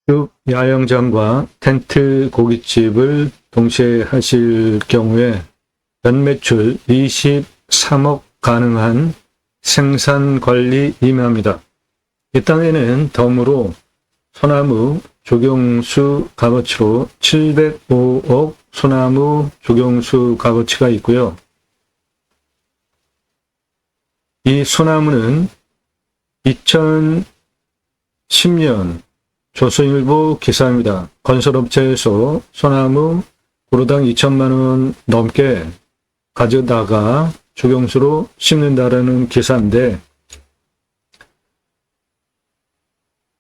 쭉 야영장과 텐트 고깃집을 동시에 하실 경우에 연매출 23억 가능한 생산관리 임야입니다. 이 땅에는 덤으로 소나무 조경수 값어치로 705억 소나무 조경수 값어치가 있고요. 이 소나무는 2010년 조선일보 기사입니다. 건설업체에서 소나무 그루당 2천만 원 넘게 가져다가 조경수로 심는다라는 기사인데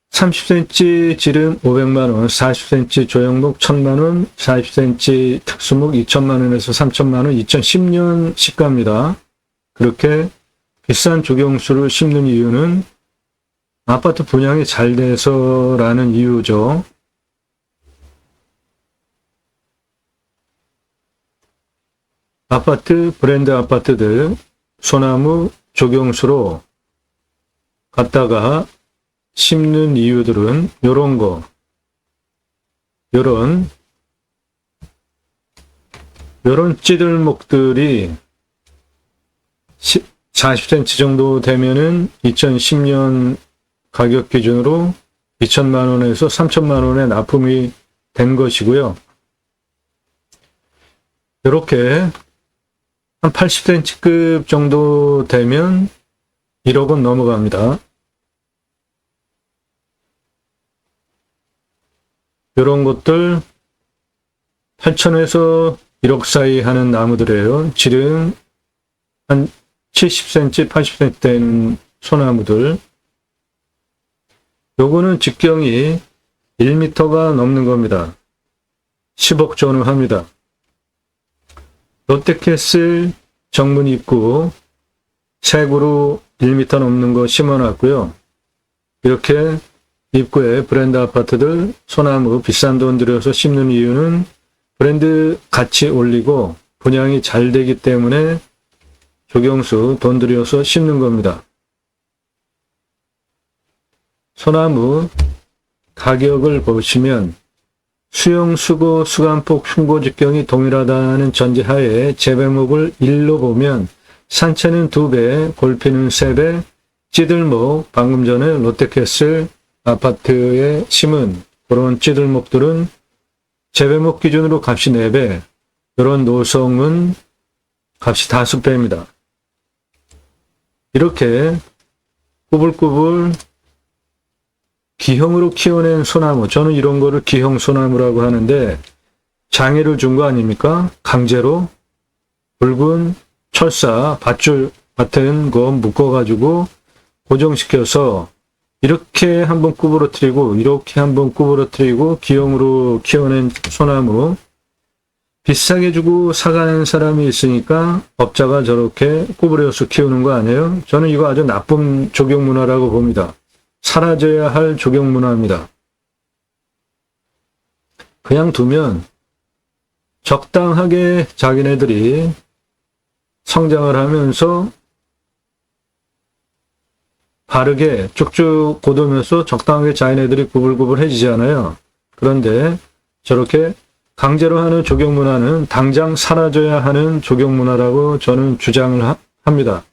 30cm 지름 500만 원, 40cm 조형목 1000만 원, 40cm 특수목 2천만 원에서 3천만 원, 2010년 시가입니다. 그렇게 비싼 조경수를 심는 이유는 아파트 분양이 잘 돼서라는 이유죠. 아파트, 브랜드 아파트들 소나무 조경수로 갖다가 심는 이유들은 요런 거, 요런 찌들목들이 40cm 정도 되면은 2010년 가격 기준으로 2천만 원에서 3천만 원에 납품이 된 것이고요. 이렇게 한 80cm급 정도 되면 1억 원 넘어갑니다. 이런 것들 8천에서 1억 사이 하는 나무들이에요. 지름 한 70cm, 80cm 된 소나무들. 요거는 직경이 1m가 넘는 겁니다. 10억 전후 합니다. 롯데캐슬 정문 입구 색으로 1m 넘는 거 심어놨고요. 이렇게 입구에 브랜드 아파트들 소나무 비싼 돈 들여서 심는 이유는 브랜드 가치 올리고 분양이 잘 되기 때문에 조경수 돈 들여서 심는 겁니다. 소나무 가격을 보시면 수용, 수고, 수간폭, 흉고 직경이 동일하다는 전제하에 재배목을 1로 보면 산채는 2배, 골피는 3배, 찌들목, 방금 전에 롯데캐슬 아파트에 심은 그런 찌들목들은 재배목 기준으로 값이 4배, 이런 노성은 값이 5배입니다. 이렇게 꾸불꾸불 기형으로 키워낸 소나무, 저는 이런 거를 기형 소나무라고 하는데 장애를 준 거 아닙니까? 강제로 붉은 철사, 밧줄 같은 거 묶어가지고 고정시켜서 이렇게 한번 구부러뜨리고 이렇게 한번 구부러뜨리고 기형으로 키워낸 소나무 비싸게 주고 사가는 사람이 있으니까 업자가 저렇게 구부려서 키우는 거 아니에요? 저는 이거 아주 나쁜 조경문화라고 봅니다. 사라져야 할 조경문화입니다. 그냥 두면 적당하게 자기네들이 성장을 하면서 바르게 쭉쭉 고도면서 적당하게 자기네들이 구불구불해지잖아요. 그런데 저렇게 강제로 하는 조경문화는 당장 사라져야 하는 조경문화라고 저는 주장을 합니다.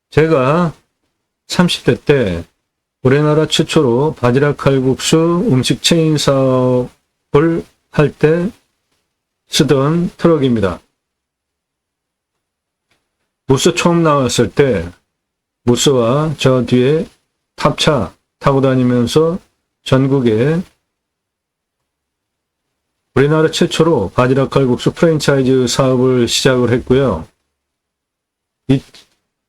제가 30대 때 우리나라 최초로 바지락 칼국수 음식 체인 사업을 할 때 쓰던 트럭입니다. 무스 처음 나왔을 때 무스와 저 뒤에 탑차 타고 다니면서 전국에 우리나라 최초로 바지락 칼국수 프랜차이즈 사업을 시작을 했고요.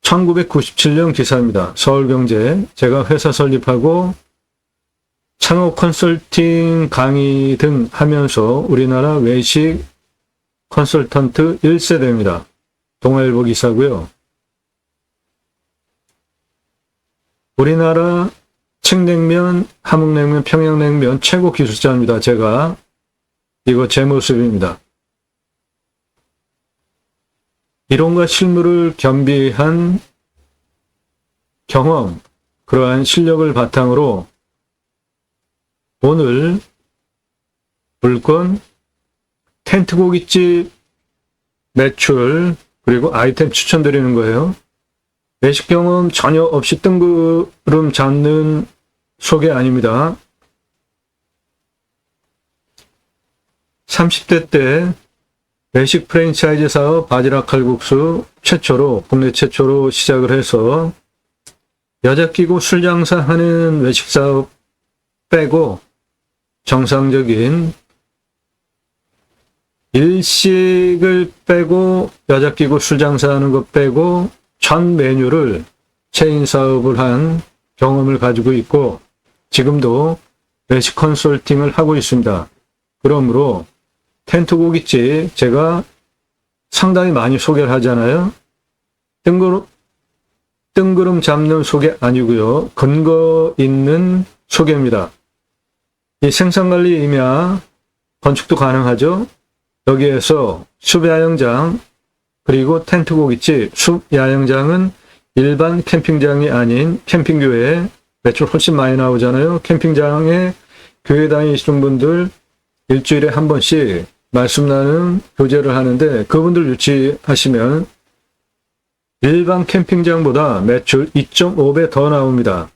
1997년 기사입니다. 서울경제. 제가 회사 설립하고 창업 컨설팅 강의 등 하면서 우리나라 외식 컨설턴트 1세대입니다. 동아일보 기사고요. 우리나라 칡냉면, 함흥냉면, 평양냉면 최고 기술자입니다. 제가 이거 제 모습입니다. 이론과 실물을 겸비한 경험, 그러한 실력을 바탕으로 오늘 물건, 텐트 고깃집 매출, 그리고 아이템 추천드리는 거예요. 외식 경험 전혀 없이 뜬구름 잡는 소개 아닙니다. 30대 때 외식 프랜차이즈 사업 바지락 칼국수 국내 최초로 시작을 해서 여자 끼고 술 장사하는 외식 사업 빼고 정상적인 일식을 빼고 여자 끼고 술 장사하는 것 빼고 전 메뉴를 체인 사업을 한 경험을 가지고 있고 지금도 외식 컨설팅을 하고 있습니다. 그러므로 텐트 고깃집 제가 상당히 많이 소개를 하잖아요. 뜬구름 잡는 소개 아니고요. 근거 있는 소개입니다. 이 생산관리 임야 건축도 가능하죠. 여기에서 숲야영장 그리고 텐트 고깃집, 숲야영장은 일반 캠핑장이 아닌 캠핑교회 매출 훨씬 많이 나오잖아요. 캠핑장에 교회 다니시는 분들 일주일에 한 번씩 말씀 나누는 교제를 하는데 그분들 유치하시면 일반 캠핑장보다 매출 2.5배 더 나옵니다.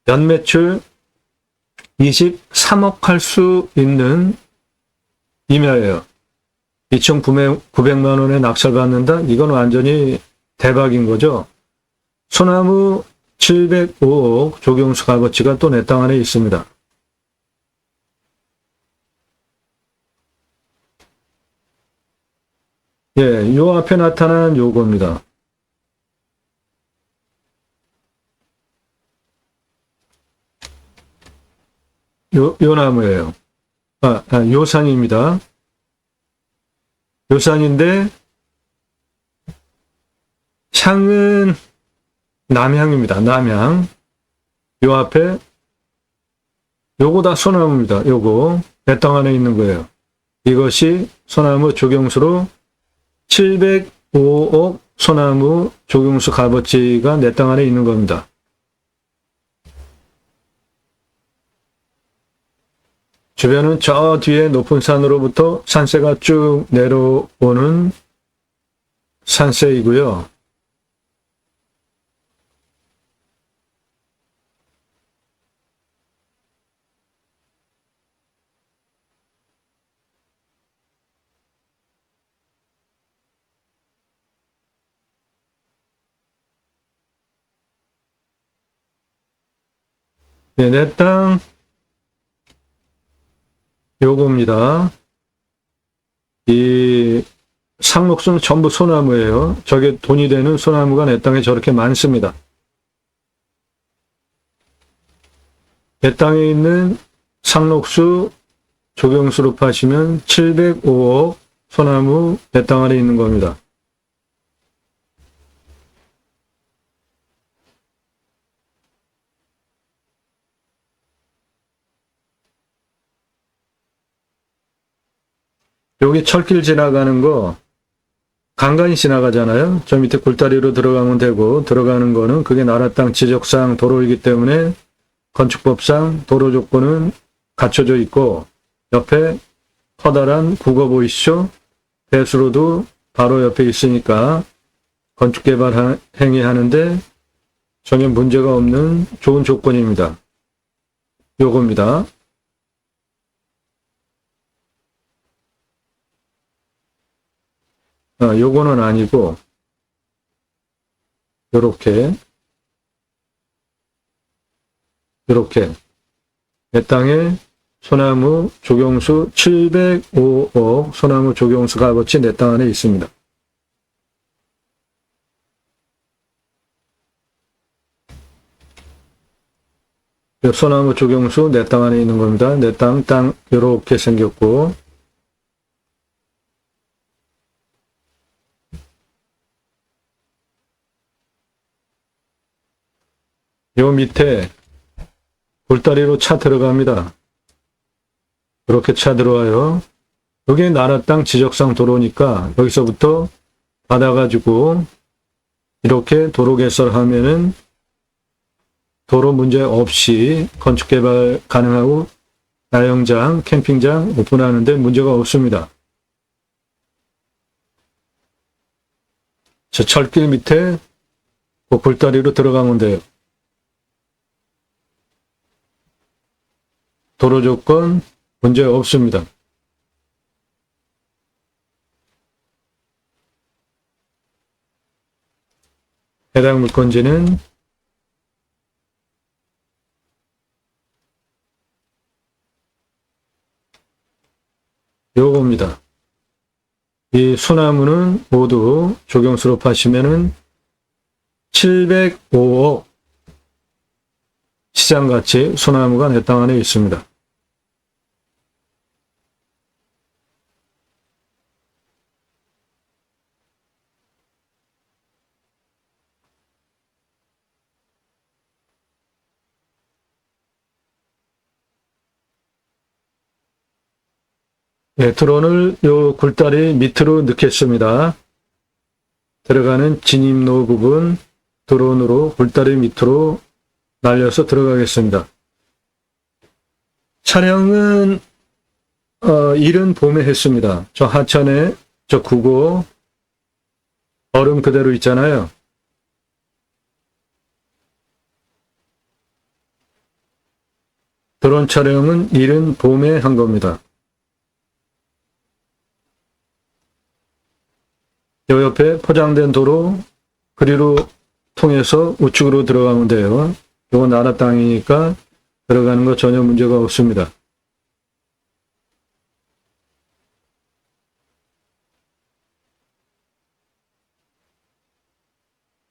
연매출 23억 할 수 있는 임야예요. 2,900만 원에 낙찰 받는다? 이건 완전히 대박인 거죠. 소나무 705억 조경수 값어치가 또 내 땅 안에 있습니다. 예, 요 앞에 나타난 요겁니다. 요 나무예요. 요 산입니다. 요 산인데 향은 남향입니다. 남향. 요 앞에 요거 다 소나무입니다. 요거 내 땅 안에 있는 거예요. 이것이 소나무 조경수로 705억 소나무 조경수 값어치가 내 땅 안에 있는 겁니다. 주변은 저 뒤에 높은 산으로부터 산세가 쭉 내려오는 산세이고요. 네, 내 땅 요겁니다. 이 상록수는 전부 소나무예요. 저게 돈이 되는 소나무가 내 땅에 저렇게 많습니다. 내 땅에 있는 상록수 조경수로 파시면 705억 소나무 내 땅 안에 있는 겁니다. 여기 철길 지나가는 거 간간히 지나가잖아요. 저 밑에 굴다리로 들어가면 되고 들어가는 거는 그게 나라 땅 지적상 도로이기 때문에 건축법상 도로 조건은 갖춰져 있고 옆에 커다란 국어 보이시죠? 배수로도 바로 옆에 있으니까 건축개발 행위하는데 전혀 문제가 없는 좋은 조건입니다. 요겁니다. 요거는 아니고 요렇게 내 땅에 소나무 조경수 705억 소나무 조경수 값어치 내 땅 안에 있습니다. 소나무 조경수 내 땅 안에 있는 겁니다. 내 땅 요렇게 생겼고 요 밑에 굴다리로 차 들어갑니다. 그렇게 차 들어와요. 여기 나라 땅 지적상 도로니까 여기서부터 받아가지고 이렇게 도로 개설하면은 도로 문제 없이 건축 개발 가능하고 야영장, 캠핑장 오픈하는데 문제가 없습니다. 저 철길 밑에 그 굴다리로 들어가면 돼요. 도로 조건 문제 없습니다. 해당 물건지는 요겁니다. 이 소나무는 모두 조경수로 파시면은 705억 시장가치 소나무가 내 땅 안에 있습니다. 네, 드론을 요 굴다리 밑으로 넣겠습니다. 들어가는 진입로 부분 드론으로 굴다리 밑으로 날려서 들어가겠습니다. 촬영은 이른 봄에 했습니다. 저 하천에 저 구고 얼음 그대로 있잖아요. 드론 촬영은 이른 봄에 한 겁니다. 요 옆에 포장된 도로 그리로 통해서 우측으로 들어가면 돼요. 요거 나라 땅이니까 들어가는 거 전혀 문제가 없습니다.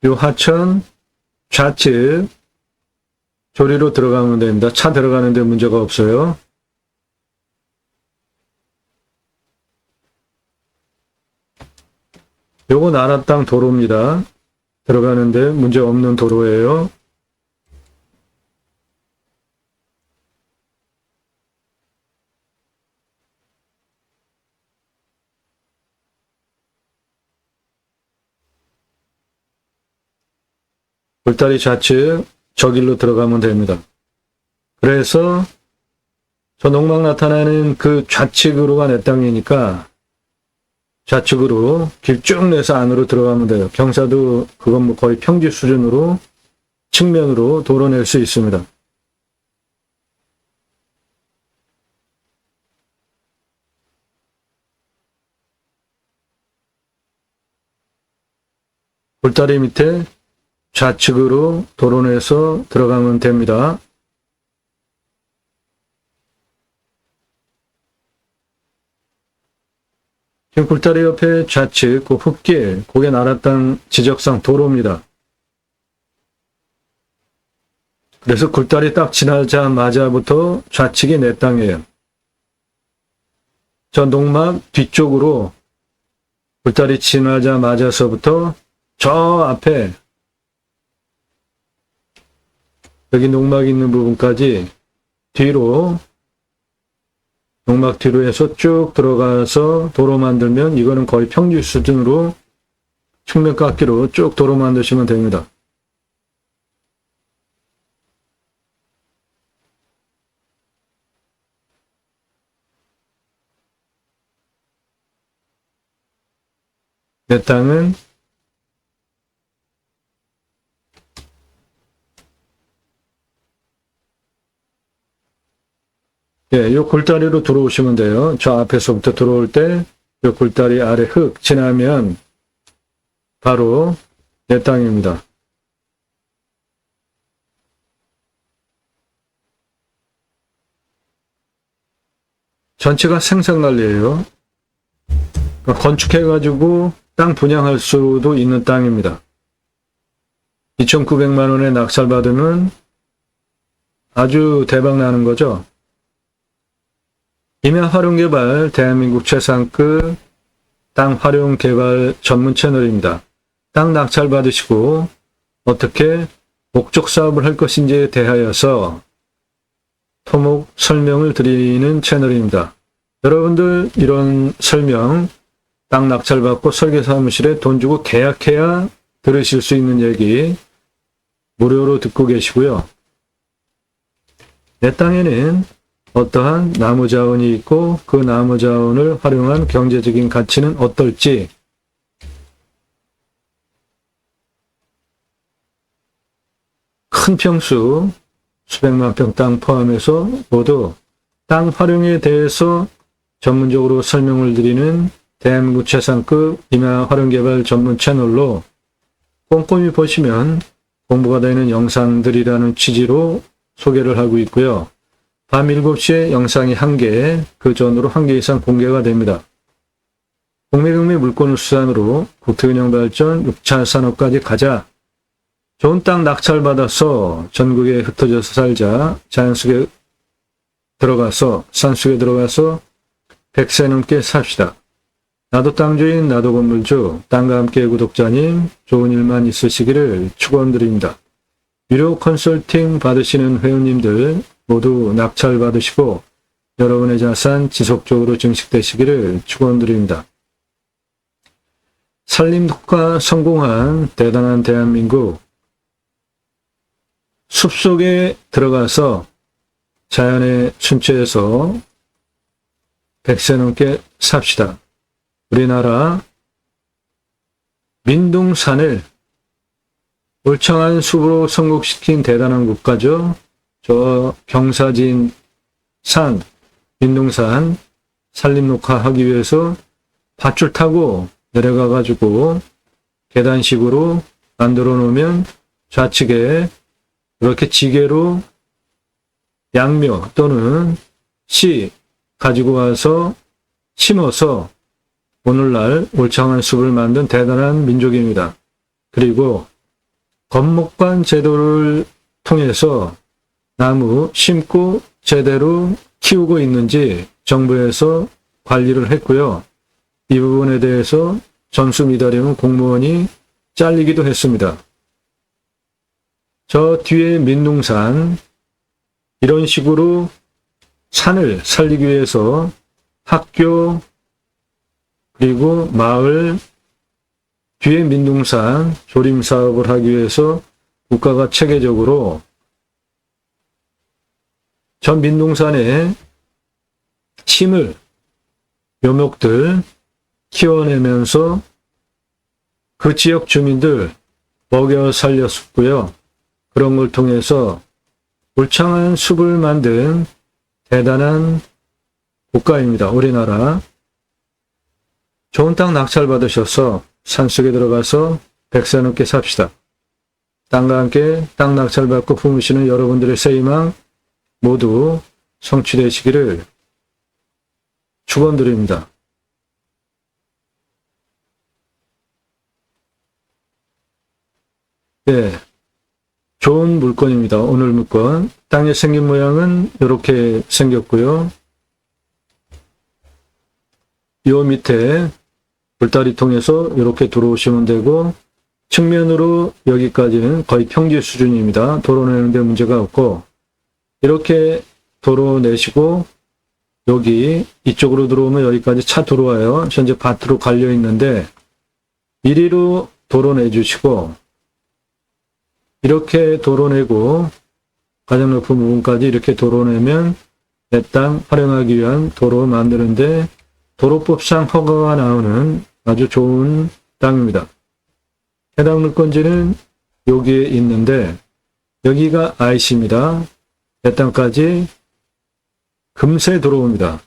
요 하천 좌측 조리로 들어가면 됩니다. 차 들어가는데 문제가 없어요. 요거 나라 땅 도로입니다. 들어가는데 문제 없는 도로예요. 굴다리 좌측 저 길로 들어가면 됩니다. 그래서 저 농막 나타나는 그 좌측으로가 내 땅이니까 좌측으로 길 쭉 내서 안으로 들어가면 돼요. 경사도 그건 뭐 거의 평지 수준으로 측면으로 도로 낼 수 있습니다. 굴다리 밑에 좌측으로 도로 내서 들어가면 됩니다. 지금 굴다리 옆에 좌측 그 흙길, 그게 나라 땅 지적상 도로입니다. 그래서 굴다리 딱 지나자마자부터 좌측이 내 땅이에요. 저 농막 뒤쪽으로 굴다리 지나자마자서부터 저 앞에 여기 농막 있는 부분까지 뒤로 농막 뒤로 해서 쭉 들어가서 도로 만들면 이거는 거의 평지 수준으로 측면 깎기로 쭉 도로 만드시면 됩니다. 내 땅은 예, 요 굴다리로 들어오시면 돼요. 저 앞에서부터 들어올 때, 요 굴다리 아래 흙 지나면 바로 내 땅입니다. 전체가 생산관리예요. 그러니까 건축해가지고 땅 분양할 수도 있는 땅입니다. 2,900만 원에 낙찰받으면 아주 대박 나는 거죠. 임야 활용개발 대한민국 최상급 땅 활용개발 전문 채널입니다. 땅 낙찰 받으시고 어떻게 목적 사업을 할 것인지에 대하여서 토목 설명을 드리는 채널입니다. 여러분들 이런 설명 땅 낙찰 받고 설계사무실에 돈 주고 계약해야 들으실 수 있는 얘기 무료로 듣고 계시고요. 내 땅에는 어떠한 나무 자원이 있고 그 나무 자원을 활용한 경제적인 가치는 어떨지 큰 평수 수백만 평 땅 포함해서 모두 땅 활용에 대해서 전문적으로 설명을 드리는 대한민국 최상급 임야 활용개발 전문 채널로 꼼꼼히 보시면 공부가 되는 영상들이라는 취지로 소개를 하고 있고요. 밤 7시에 영상이 1개, 그 전으로 1개 이상 공개가 됩니다. 공매경매 물건을 수단으로 국토균형 발전 6차 산업까지 가자. 좋은 땅 낙찰받아서 전국에 흩어져서 살자. 자연 속에 들어가서, 산속에 들어가서 100세 넘게 삽시다. 나도 땅주인, 나도 건물주, 땅과 함께 구독자님, 좋은 일만 있으시기를 축원드립니다. 유료 컨설팅 받으시는 회원님들 모두 낙찰 받으시고 여러분의 자산 지속적으로 증식되시기를 축원드립니다. 산림독화 성공한 대단한 대한민국, 숲속에 들어가서 자연에 순체해서 100세 넘게 삽시다. 우리나라 민둥산을 울창한 숲으로 성공시킨 대단한 국가죠. 저 경사진 산, 민둥산 산림녹화하기 위해서 밧줄 타고 내려가가지고 계단식으로 만들어 놓으면 좌측에 이렇게 지게로 양묘 또는 씨 가지고 와서 심어서 오늘날 울창한 숲을 만든 대단한 민족입니다. 그리고 건목관 제도를 통해서 나무 심고 제대로 키우고 있는지 정부에서 관리를 했고요. 이 부분에 대해서 점수 미달이면 공무원이 잘리기도 했습니다. 저 뒤에 민둥산, 이런 식으로 산을 살리기 위해서 학교 그리고 마을, 뒤에 민둥산 조림 사업을 하기 위해서 국가가 체계적으로 전 민둥산에 심을 묘목들 키워내면서 그 지역 주민들 먹여 살렸고요. 그런 걸 통해서 울창한 숲을 만든 대단한 국가입니다. 우리나라. 좋은 땅 낙찰 받으셔서 산속에 들어가서 100세 넘게 삽시다. 땅과 함께 땅 낙찰 받고 품으시는 여러분들의 새희망 모두 성취되시기를 축원드립니다. 네, 좋은 물건입니다. 오늘 물건. 땅의 생긴 모양은 이렇게 생겼고요. 요 밑에 불다리 통해서 이렇게 들어오시면 되고, 측면으로 여기까지는 거의 평지 수준입니다. 도로 내는데 문제가 없고, 이렇게 도로 내시고 여기 이쪽으로 들어오면 여기까지 차 들어와요. 현재 밭으로 갈려 있는데 이리로 도로 내주시고 이렇게 도로 내고 가장 높은 부분까지 이렇게 도로 내면 내 땅 활용하기 위한 도로 만드는데 도로법상 허가가 나오는 아주 좋은 땅입니다. 해당 물건지는 여기에 있는데 여기가 IC입니다. 내 땅까지 금세 들어옵니다.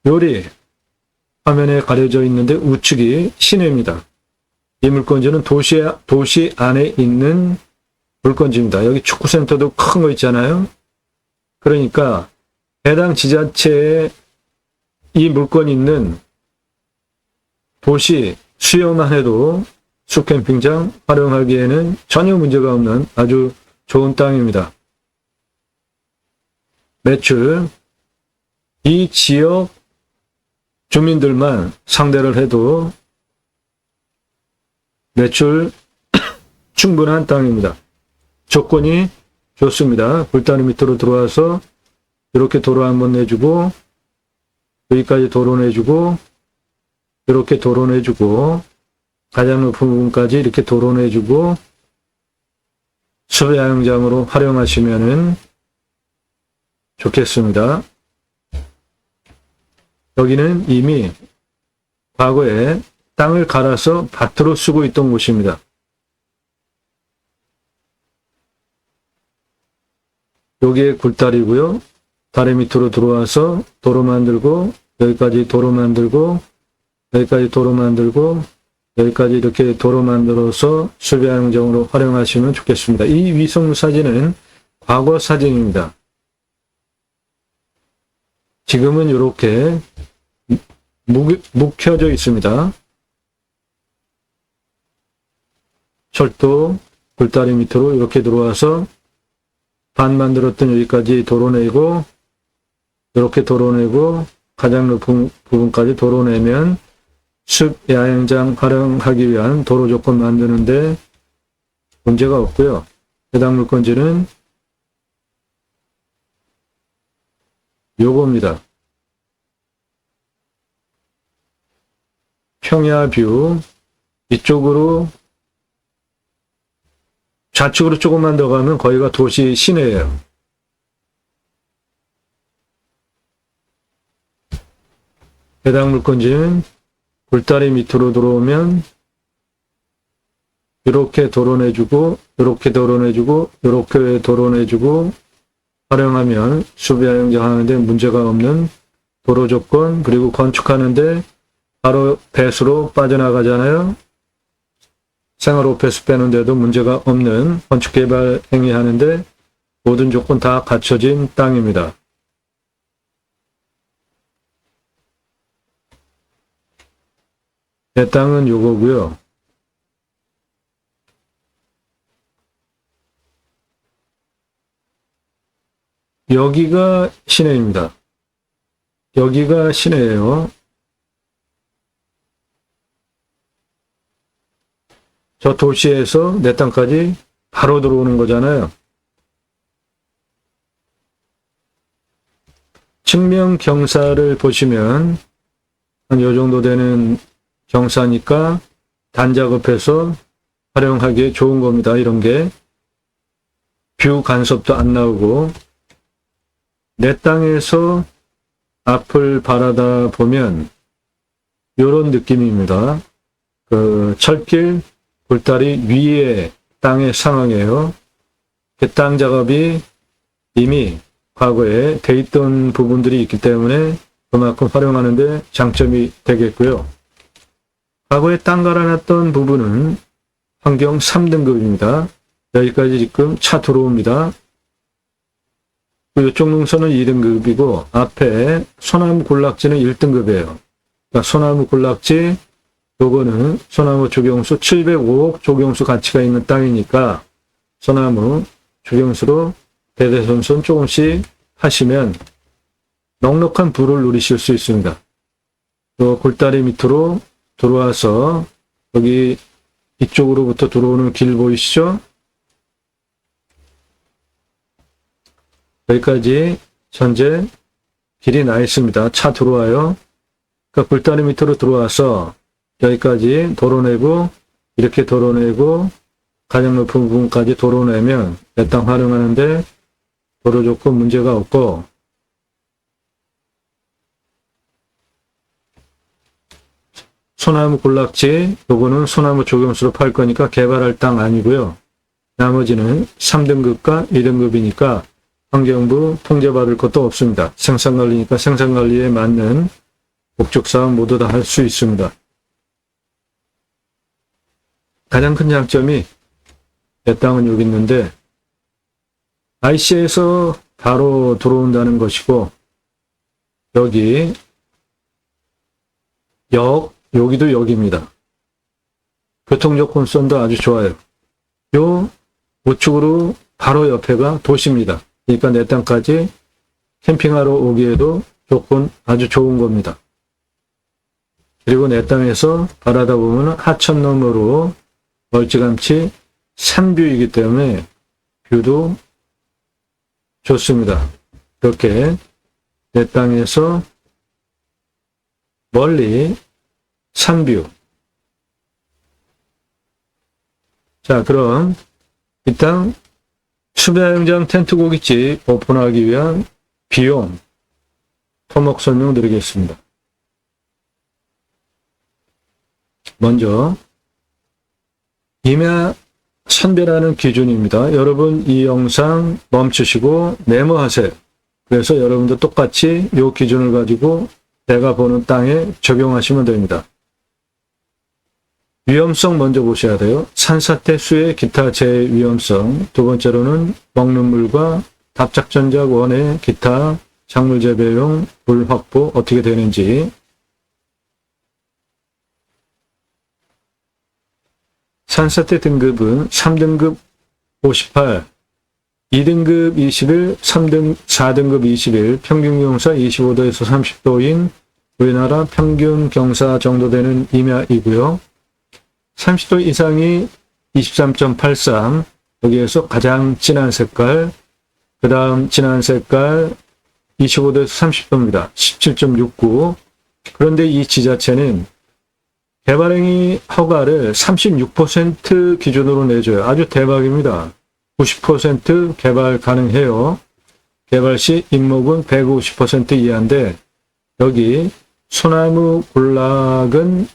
요리 화면에 가려져 있는데 우측이 시내입니다. 이 물건지는 도시 안에 있는 물건지입니다. 여기 축구센터도 큰 거 있잖아요. 그러니까 해당 지자체에 이 물건이 있는 도시 수요만 해도 숲캠핑장 활용하기에는 전혀 문제가 없는 아주 좋은 땅입니다. 매출, 이 지역 주민들만 상대를 해도 매출 충분한 땅입니다. 조건이 좋습니다. 불다리 밑으로 들어와서 이렇게 도로 한번 내주고 여기까지 도로 내주고 이렇게 도로 내주고 가장 높은 부분까지 이렇게 도로 내주고 숲야영장으로 활용하시면은 좋겠습니다. 여기는 이미 과거에 땅을 갈아서 밭으로 쓰고 있던 곳입니다. 여기에 굴다리고요. 다리 밑으로 들어와서 도로 만들고, 여기까지 도로 만들고, 여기까지 도로 만들고, 여기까지 이렇게 도로 만들어서 수비안정으로 활용하시면 좋겠습니다. 이 위성 사진은 과거 사진입니다. 지금은 이렇게 묵혀져 있습니다. 철도 굴다리 밑으로 이렇게 들어와서 반 만들었던 여기까지 도로내고, 이렇게 도로내고, 가장 높은 부분까지 도로내면 숲 야영장 활용하기 위한 도로 조건 만드는데 문제가 없고요. 해당 물건지는 요겁니다. 평야뷰 이쪽으로 좌측으로 조금만 더 가면 거기가 도시 시내예요. 해당 물건지는 굴다리 밑으로 들어오면 이렇게 도로내주고, 이렇게 도로내주고, 이렇게 도로내주고 활용하면 수비야영장 하는데 문제가 없는 도로 조건, 그리고 건축하는데 바로 배수로 빠져나가잖아요. 생활 오폐수 빼는데도 문제가 없는 건축개발 행위하는데 모든 조건 다 갖춰진 땅입니다. 내 땅은 요거고요. 여기가 시내입니다. 여기가 시내예요. 저 도시에서 내 땅까지 바로 들어오는 거잖아요. 측면 경사를 보시면 한 요 정도 되는 경사니까 단작업해서 활용하기에 좋은 겁니다. 이런 게 뷰 간섭도 안 나오고, 내 땅에서 앞을 바라다 보면 이런 느낌입니다. 그 철길 굴다리 위에 땅의 상황이에요. 그 땅 작업이 이미 과거에 돼 있던 부분들이 있기 때문에 그만큼 활용하는데 장점이 되겠고요. 과거에 땅 갈아놨던 부분은 환경 3등급입니다. 여기까지 지금 차 들어옵니다. 이쪽 능선은 2등급이고 앞에 소나무 군락지는 1등급이에요. 그러니까 소나무 군락지, 요거는 소나무 조경수 705억 조경수 가치가 있는 땅이니까 소나무 조경수로 대대손손 조금씩 하시면 넉넉한 부를 누리실 수 있습니다. 또 굴다리 밑으로 들어와서 여기 이쪽으로부터 들어오는 길 보이시죠? 여기까지 현재 길이 나 있습니다. 차 들어와요. 그러니까 굴다리 밑으로 들어와서 여기까지 도로내고, 이렇게 도로내고, 가장 높은 부분까지 도로내면 내 땅 활용하는데 도로 조건 문제가 없고, 소나무 군락지, 요거는 소나무 조경수로 팔 거니까 개발할 땅 아니고요. 나머지는 3등급과 2등급이니까 환경부 통제받을 것도 없습니다. 생산관리니까 생산관리에 맞는 목적사항 모두 다 할 수 있습니다. 가장 큰 장점이 내 땅은 여기 있는데 IC에서 바로 들어온다는 것이고, 여기 여기도 여기입니다. 교통조건선도 아주 좋아요. 요 우측으로 바로 옆에가 도시입니다. 그러니까 내 땅까지 캠핑하러 오기에도 조건 아주 좋은 겁니다. 그리고 내 땅에서 바라다 보면 하천 너머로 멀찌감치 산뷰이기 때문에 뷰도 좋습니다. 이렇게 내 땅에서 멀리 산뷰. 자, 그럼 이 땅 수배야영장 텐트 고깃집 오픈하기 위한 비용, 토목 설명드리겠습니다. 먼저 임야 선별하는 기준입니다. 여러분 이 영상 멈추시고 메모하세요. 그래서 여러분도 똑같이 이 기준을 가지고 내가 보는 땅에 적용하시면 됩니다. 위험성 먼저 보셔야 돼요. 산사태, 수해, 기타 재해 위험성. 두 번째로는 먹는 물과 답작전작 원해 기타 작물 재배용 물 확보 어떻게 되는지. 산사태 등급은 3등급 58, 2등급 21, 4등급 21, 평균 경사 25도에서 30도인 우리나라 평균 경사 정도 되는 임야이고요. 30도 이상이 23.83, 여기에서 가장 진한 색깔, 그 다음 진한 색깔 25도에서 30도입니다. 17.69. 그런데 이 지자체는 개발행위 허가를 36% 기준으로 내줘요. 아주 대박입니다. 90% 개발 가능해요. 개발 시 임목은 150% 이하인데 여기 소나무 군락은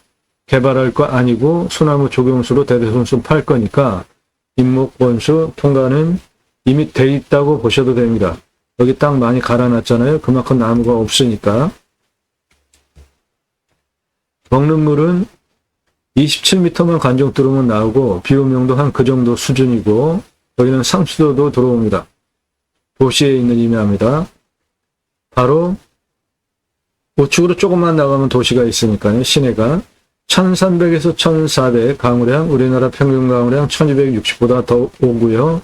개발할 거 아니고 소나무 조경수로 대대손손 팔 거니까 임목 번수 통과는 이미 돼 있다고 보셔도 됩니다. 여기 땅 많이 갈아놨잖아요. 그만큼 나무가 없으니까. 먹는 물은 27m만 관중 뚫으면 나오고 비오명도 한 그 정도 수준이고 여기는 상수도도 들어옵니다. 도시에 있는 임야입니다. 바로 우측으로 조금만 나가면 도시가 있으니까요. 시내가 1300에서 1400 강우량, 우리나라 평균 강우량 1260보다 더 오고요.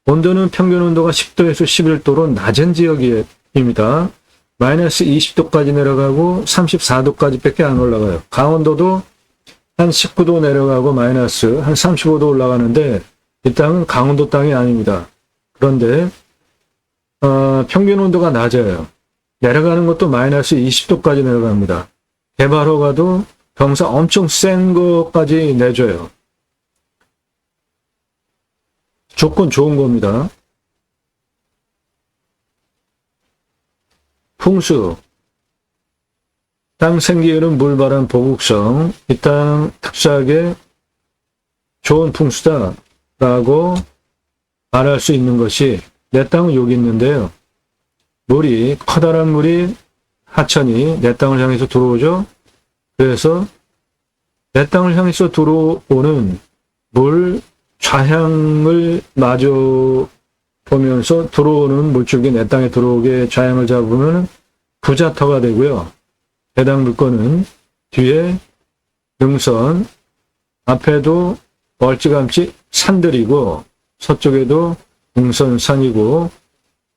온도는 평균 온도가 10도에서 11도로 낮은 지역입니다. 마이너스 20도까지 내려가고 34도까지 밖에 안 올라가요. 강원도도 한 19도 내려가고 마이너스 한 35도 올라가는데 이 땅은 강원도 땅이 아닙니다. 그런데 평균 온도가 낮아요. 내려가는 것도 마이너스 20도까지 내려갑니다. 개발 허가도 경사 엄청 센 것까지 내줘요. 조건 좋은 겁니다. 풍수, 땅 생기에는 물바람 보국성, 이 땅 특수하게 좋은 풍수다라고 말할 수 있는 것이 내 땅은 여기 있는데요. 물이, 커다란 물이 하천이 내 땅을 향해서 들어오죠. 그래서 내 땅을 향해서 들어오는 물 좌향을 마주 보면서 들어오는 물줄기 내 땅에 들어오게 좌향을 잡으면 부자터가 되고요. 해당 물건은 뒤에 능선, 앞에도 멀찌감치 산들이고 서쪽에도 능선산이고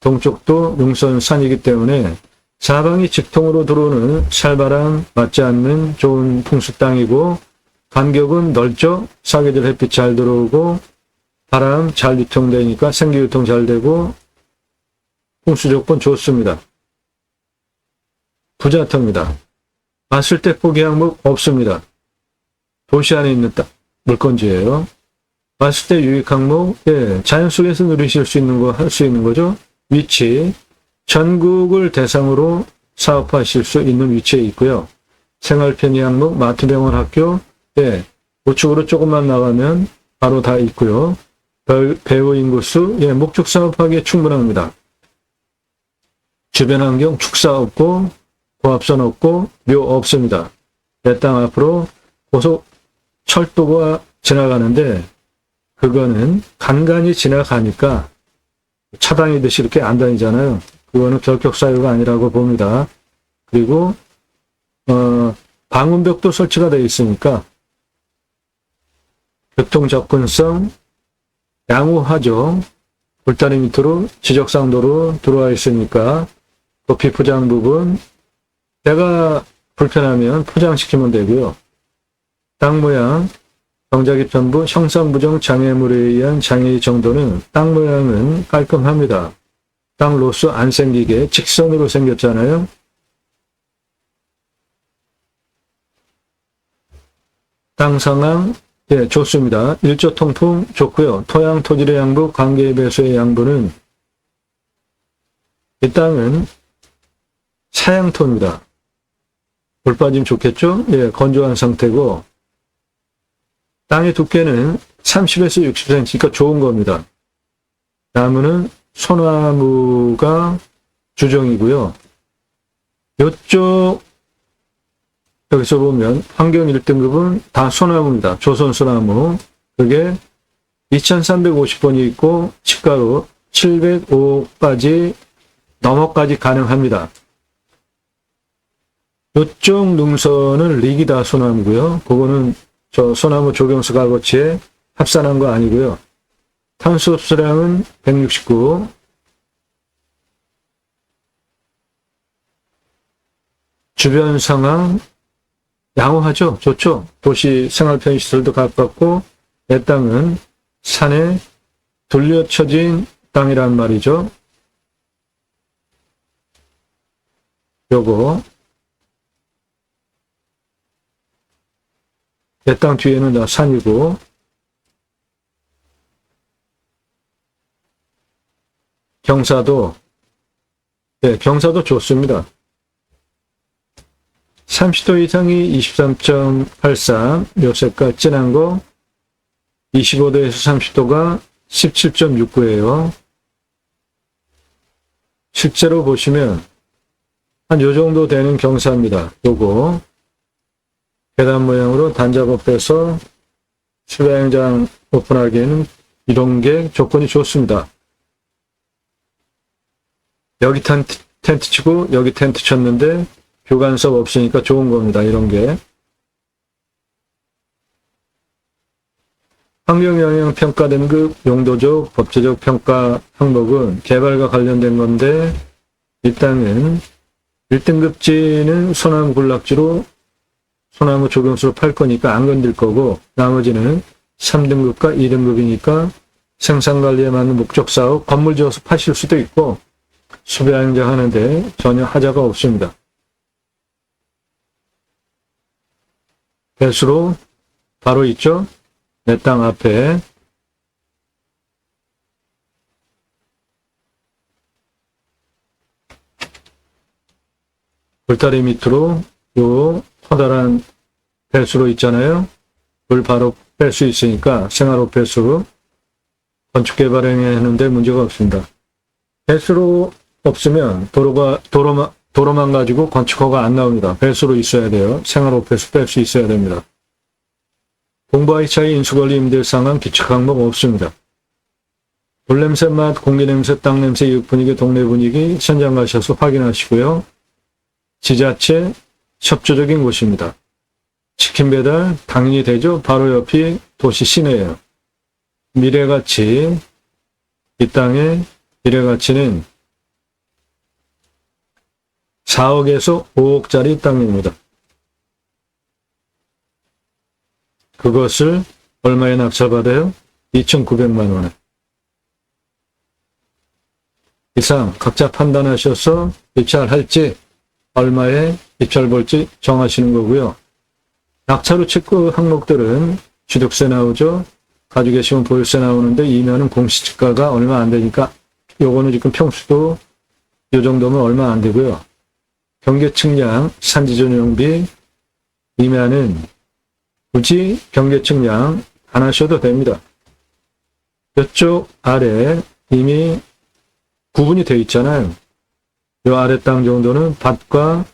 동쪽도 능선산이기 때문에 사방이 직통으로 들어오는 찰바람 맞지 않는 좋은 풍수 땅이고 간격은 넓죠. 사계절 햇빛 잘 들어오고 바람 잘 유통되니까 생기유통 잘 되고 풍수 조건 좋습니다. 부자터입니다. 봤을 때 포기 항목 없습니다. 도시 안에 있는 물건지예요. 봤을 때 유익 항목, 자연 속에서 누리실 수 있는 거, 할 수 있는 거죠. 위치, 전국을 대상으로 사업하실 수 있는 위치에 있고요. 생활 편의 항목, 마트, 병원, 학교, 우측으로 조금만 나가면 바로 다 있고요. 배후 인구수, 목적 사업하기에 충분합니다. 주변 환경, 축사 없고, 고압선 없고, 묘 없습니다. 내 땅 앞으로 고속 철도가 지나가는데, 그거는 간간히 지나가니까 차다니듯이 이렇게 안 다니잖아요. 그거는 결격사유가 아니라고 봅니다. 그리고 방음벽도 설치가 되어 있으니까 교통 접근성 양호하죠. 울타리 밑으로 지적상도로 들어와 있으니까 또 비포장 부분 내가 불편하면 포장시키면 되고요. 땅 모양 경작입 전부 형상부정 장애물에 의한 장애 정도는 땅 모양은 깔끔합니다. 땅 로스 안 생기게 직선으로 생겼잖아요. 땅 상황 좋습니다. 일조 통풍 좋고요. 토양 토질의 양부, 관계 배수의 양부는 이 땅은 사양토입니다. 물 빠지면 좋겠죠? 예, 건조한 상태고, 땅의 두께는 30에서 60cm니까 좋은 겁니다. 나무는 소나무가 주종이고요. 이쪽, 여기서 보면 환경 1등급은 다 소나무입니다. 조선 소나무. 그게 2350번이 있고, 시가로 705까지 넘어까지 가능합니다. 이쪽 능선은 리기다 소나무고요. 그거는 저 소나무 조경수 값어치에 합산한 거 아니고요. 탄소 흡수량은 169. 주변 상황 양호하죠. 좋죠. 도시 생활 편의시설도 가깝고 내 땅은 산에 둘러쳐진 땅이란 말이죠. 요거 내 땅 뒤에는 다 산이고 경사도 네, 경사도 좋습니다. 30도 이상이 23.83, 요 색깔 진한 거 25도에서 30도가 17.69예요. 실제로 보시면 한 요 정도 되는 경사입니다. 요거 계단 모양으로 단작업 빼서 수영장 오픈하기에는 이런 게 조건이 좋습니다. 여기 텐트 치고 여기 텐트 쳤는데 교간섭 없으니까 좋은 겁니다. 이런 게. 환경영향평가 등급 용도적 법제적 평가 항목은 개발과 관련된 건데 이 땅은 1등급지는 소나무 군락지로 소나무 조경수로 팔 거니까 안 건들 거고 나머지는 3등급과 2등급이니까 생산관리에 맞는 목적사업 건물 지어서 파실 수도 있고 수배행정 하는데 전혀 하자가 없습니다. 배수로 바로 있죠. 내 땅 앞에 울타리 밑으로 요 커다란 배수로 있잖아요. 물 바로 뺄 수 있으니까 생활호 배수 건축개발행위하는데 문제가 없습니다. 배수로 없으면 도로만 가지고 건축허가 안 나옵니다. 배수로 있어야 돼요. 생활호 배수 뺄 수 있어야 됩니다. 공부하기 차이 인수관리 임대 상황 규칙 항목 없습니다. 물냄새 맛, 공기냄새, 땅냄새, 이웃 분위기, 동네 분위기 현장 가셔서 확인하시고요. 지자체 협조적인 곳입니다. 치킨 배달 당연히 되죠. 바로 옆이 도시 시내예요. 미래가치, 이 땅의 미래가치는 4억에서 5억짜리 땅입니다. 그것을 얼마에 낙찰받아요? 2,900만 원에. 이상 각자 판단하셔서 입찰할지 얼마에 입찰 볼지 정하시는 거고요. 낙찰후 체크 항목들은 취득세 나오죠. 가지고 계시면 보유세 나오는데 이면은 공시지가가 얼마 안 되니까 요거는 지금 평수도 요 정도면 얼마 안 되고요. 경계 측량, 산지 전용비 이면은 굳이 경계 측량 안 하셔도 됩니다. 이쪽 아래 이미 구분이 되어 있잖아요. 요 아래 땅 정도는 밭과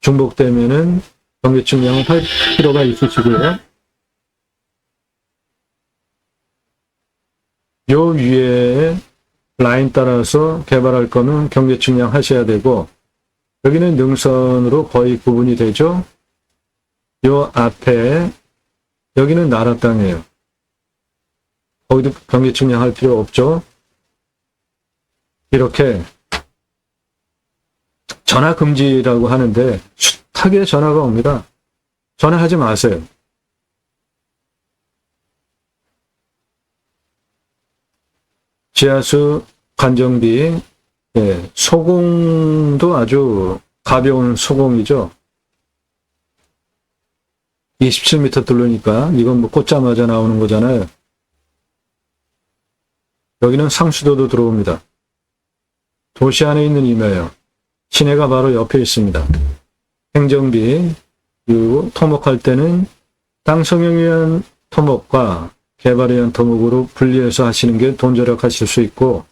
중복되면은 경계 측량을 할 필요가 있으시고요. 요 위에 라인 따라서 개발할 거는 경계 측량 하셔야 되고 여기는 능선으로 거의 구분이 되죠. 요 앞에 여기는 나라 땅이에요. 거기도 경계 측량할 필요 없죠. 이렇게 전화 금지라고 하는데 숱하게 전화가 옵니다. 전화하지 마세요. 지하수 관정비, 예, 소공도 아주 가벼운 소공이죠. 27m 뚫으니까 이건 뭐 꽂자마자 나오는 거잖아요. 여기는 상수도도 들어옵니다. 도시 안에 있는 임야예요. 시내가 바로 옆에 있습니다. 행정비, 그리고 토목할 때는 땅 성형에 의한 토목과 개발에 의한 토목으로 분리해서 하시는 게 돈 절약하실 수 있고,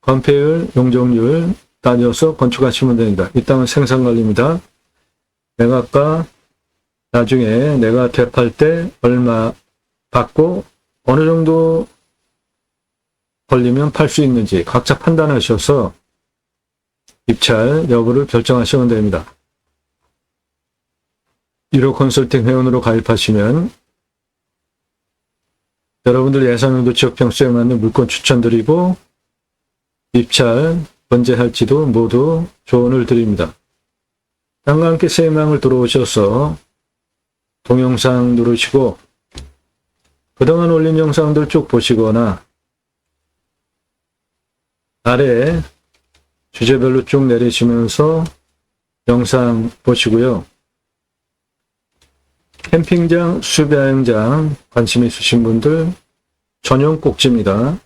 건폐율, 용적률 따져서 건축하시면 됩니다. 이 땅은 생산관리입니다. 매각가, 나중에 내가 되팔 때 얼마 받고 어느 정도 걸리면 팔 수 있는지 각자 판단하셔서 입찰 여부를 결정하시면 됩니다. 1호 컨설팅 회원으로 가입하시면 여러분들 예상용도 지역평수에 맞는 물건 추천드리고 입찰 언제 할지도 모두 조언을 드립니다. 땅과 함께 세임망을 들어오셔서 동영상 누르시고 그동안 올린 영상들 쭉 보시거나 아래 주제별로 쭉 내리시면서 영상 보시고요. 캠핑장, 수배여행장 관심 있으신 분들 전용 꼭지입니다.